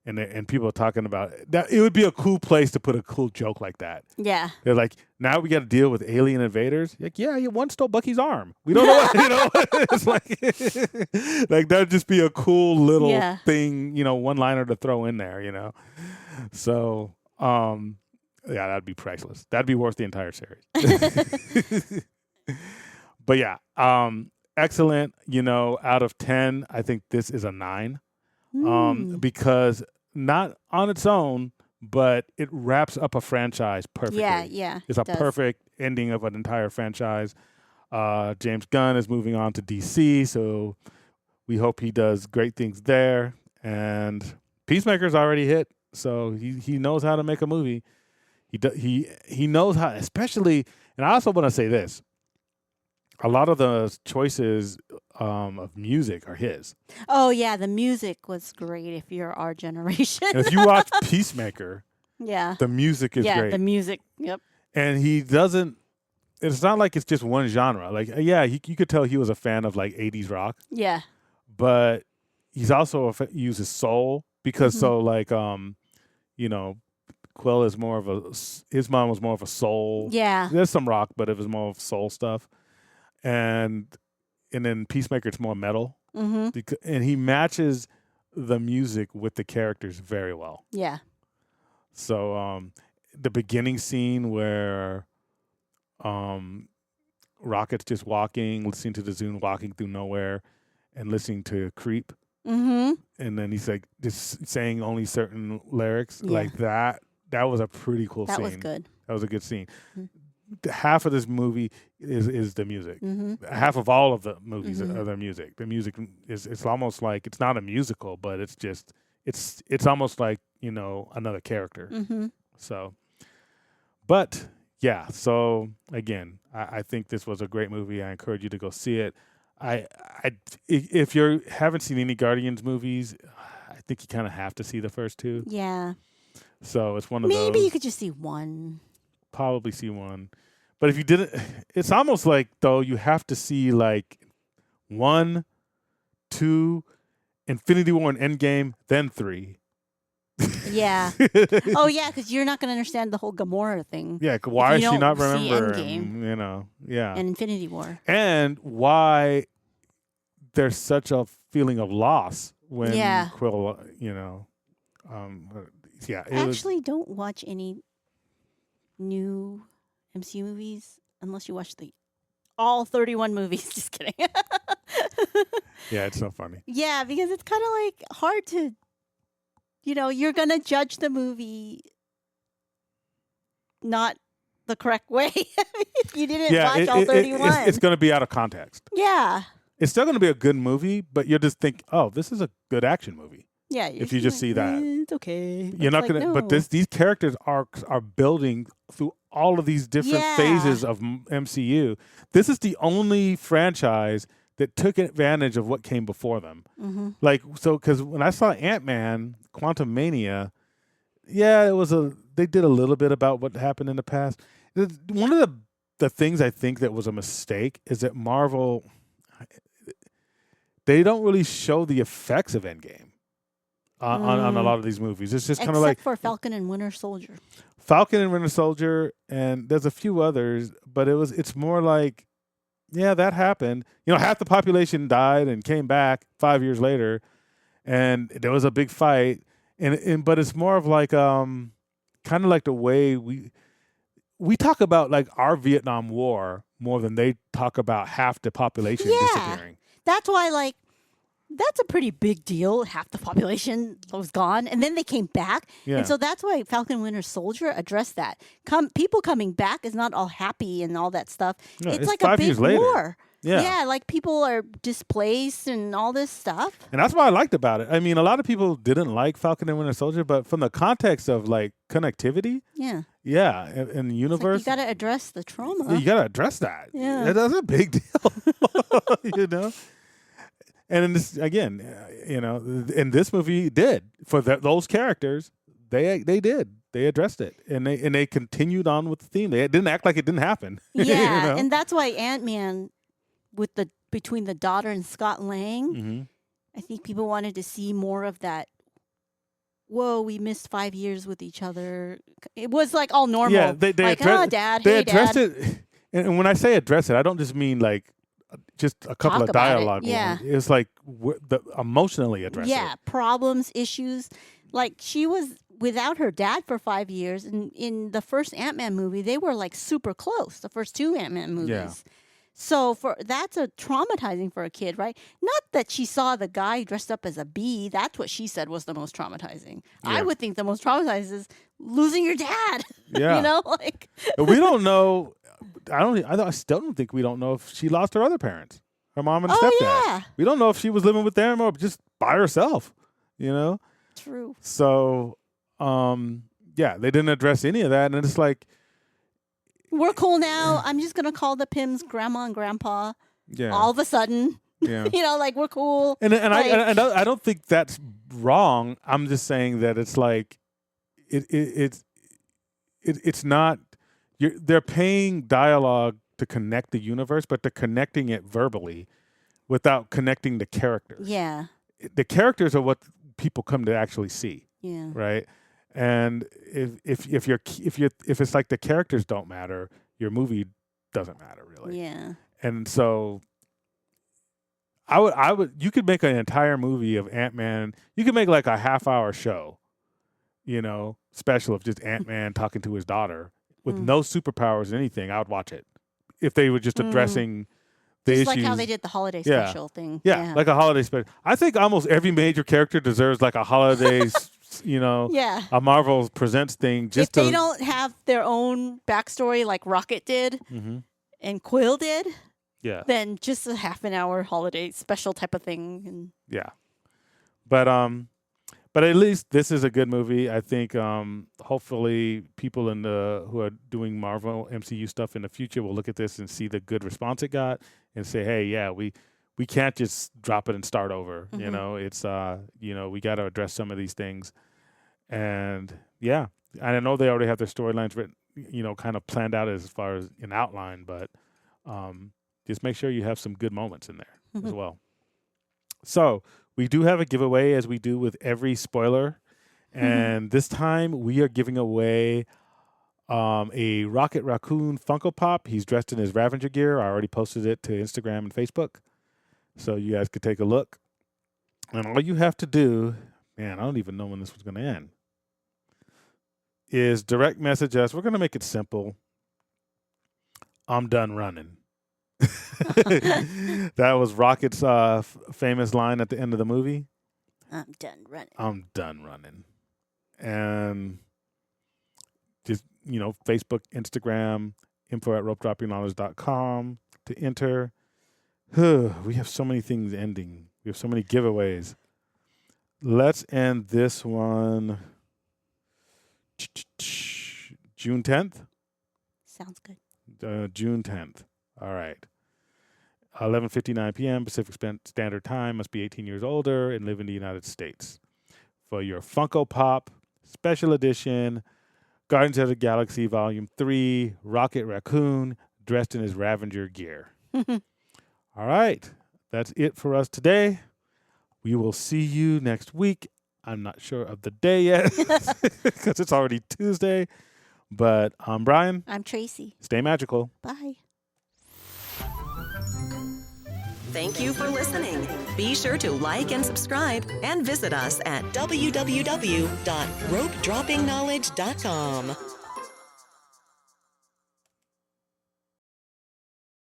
And people are talking about that. It would be a cool place to put a cool joke like that. Yeah. They're like, now we got to deal with alien invaders. Like, one stole Bucky's arm. We don't know what, It's like that'd just be a cool little thing, one-liner to throw in there, So, that'd be priceless. That'd be worth the entire series. But excellent. Out of 10, I think this is a 9. Because not on its own, but it wraps up a franchise perfectly. Yeah. It's a perfect ending of an entire franchise. James Gunn is moving on to DC, so we hope he does great things there. And Peacemaker's already hit, so he knows how to make a movie. He knows how, especially. And I also want to say this. A lot of the choices of music are his. Oh, yeah. The music was great if you're our generation. And if you watch Peacemaker, the music is great. The music, yep. and he doesn't. It's not like it's just one genre. Like, yeah, you could tell he was a fan of like 80s rock, Yeah. but he's also uses soul because so like you know, Quill is more of his mom was more of a soul. Yeah. There's some rock, but it was more of soul stuff, and then Peacemaker it's more metal, and he matches the music with the characters very well. Yeah. So the beginning scene where Rocket's just walking, listening to the Zune walking through nowhere and listening to Creep. Mm-hmm. And then he's like just saying only certain lyrics Yeah. like that. That was a pretty cool That scene. was good. That was a good scene. Mm-hmm. Half of this movie is the music. Mm-hmm. Half of all of the movies are the music. The music is it's almost like it's not a musical, but it's just it's almost like, you know, another character. Mm-hmm. So, but yeah. So again, I think this was a great movie. I encourage you to go see it. If you haven't seen any Guardians movies, I think you kind of have to see the first two. Yeah. So it's one of Maybe those. you could just see one. Probably see one, but if you didn't, it's almost like though you have to see like 1, 2, Infinity War and Endgame, then 3. Yeah. Oh, yeah, because you're not going to understand the whole Gamora thing. Yeah, why you is she not don't see remembering? Endgame. You know, yeah, And Infinity War. and why there's such a feeling of loss when Yeah. Quill, you know, yeah. It was, Actually, don't watch any new MCU movies unless you watch all 31 movies. Just kidding. yeah, it's so funny. Yeah, because it's kind of like hard to, you know, you're going to judge the movie not the correct way if you didn't watch all 31. It's going to be out of context. Yeah. It's still going to be a good movie, but you'll just think, oh, this is a good action movie. Yeah. If you just see that. It's okay. You're not It's like, going to, but no. these characters are building through all of these different Yeah. phases of MCU. This is the only franchise that took advantage of what came before them. Mm-hmm. Like, so, because when I saw Ant-Man, Quantum Mania, yeah, they did a little bit about what happened in the past. One of the things I think that was a mistake is that Marvel, they don't really show the effects of Endgame on a lot of these movies. It's just kind of like Except for Falcon and Winter Soldier. Falcon and Winter Soldier, and there's a few others, but it's more like, yeah, that happened. You know, half the population died and came back 5 years later, and there was a big fight. But it's more of like kind of like the way we talk about like our Vietnam War more than they talk about half the population disappearing. That's why, like, that's a pretty big deal. Half the population was gone, and then they came back. Yeah. And so that's why Falcon Winter Soldier addressed that. People coming back is not all happy and all that stuff. No, it's like a 5 big years later. war. Yeah. like people are displaced and all this stuff. And that's what I liked about it. I mean, a lot of people didn't like Falcon and Winter Soldier, but from the context of like connectivity, Yeah. yeah, in the It's like universe, you got to address the trauma. you got to address that. Yeah. That's a big deal, you know. And in this, again, you know, in this movie, did for those characters, they did. They addressed it, and they continued on with the theme. They didn't act like it didn't happen. Yeah, you know? and that's why Ant-Man, between the daughter and Scott Lang, Mm-hmm. I think people wanted to see more of that. Whoa, we missed 5 years with each other. It was like all normal. Yeah, they like, addressed, Dad, they hey, addressed Dad. it. And when I say address it, I don't just mean like just a couple Talk of about it, dialogue. yeah. It's like emotionally address Yeah, it. problems, issues. Like she was without her dad for 5 years, and in the first Ant-Man movie, they were like super close. The first two Ant-Man movies. Yeah. So that's a traumatizing for a kid, right? Not that she saw the guy dressed up as a bee. That's what she said was the most traumatizing. I Yeah. would think the most traumatizing is losing your dad. Yeah. You know, like We don't know. I still don't think we don't know if she lost her other parents, her mom and Oh, stepdad. yeah. We don't know if she was living with them or just by herself. You know. true. So, yeah, they didn't address any of that, and it's like, We're cool now. I'm just gonna call the Pims grandma and grandpa. yeah, All of a sudden, yeah. you know, like we're cool. And Like- I don't think that's wrong. I'm just saying that it's like it's not. they're paying dialogue to connect the universe, but they're connecting it verbally without connecting the characters. Yeah. The characters are what people come to actually see, Yeah. right? And if it's like the characters don't matter, your movie doesn't matter really. Yeah. And so I would you could make an entire movie of Ant-Man. You could make like a half-hour show, special of just Ant-Man talking to his daughter with no superpowers or anything. I would watch it if they were just addressing the Just issues. like how they did the holiday special thing. Yeah, like a holiday special. I think almost every major character deserves like a holiday, Yeah. a Marvel Presents thing. If they don't have their own backstory like Rocket did and Quill did, yeah, then just a half an hour holiday special type of thing. And yeah. But at least this is a good movie. I think hopefully people who are doing Marvel MCU stuff in the future will look at this and see the good response it got and say, hey, yeah, we can't just drop it and start over. It's we got to address some of these things. And yeah, I know they already have their storylines written, kind of planned out as far as an outline, but just make sure you have some good moments in there as well. So we do have a giveaway, as we do with every spoiler. And this time we are giving away a Rocket Raccoon Funko Pop. He's dressed in his Ravager gear. I already posted it to Instagram and Facebook, so you guys could take a look. And all you have to do, man, I don't even know when this was going to end, is direct message us. We're going to make it simple. I'm done running. That was Rocket's famous line at the end of the movie. I'm done running. I'm done running. And just, Facebook, Instagram, info@ropedroppingknowledge.com to enter. We have so many things ending. We have so many giveaways. Let's end this one June 10th. Sounds good. June 10th. All right. 11:59 p.m. Pacific Standard Time. Must be 18 years older and live in the United States. For your Funko Pop Special Edition, Guardians of the Galaxy Volume 3, Rocket Raccoon, dressed in his Ravager gear. All right. That's it for us today. We will see you next week. I'm not sure of the day yet because it's already Tuesday. But I'm Brian. I'm Tracy. Stay magical. Bye. Thank you for listening. Be sure to like and subscribe and visit us at www.ropedroppingknowledge.com.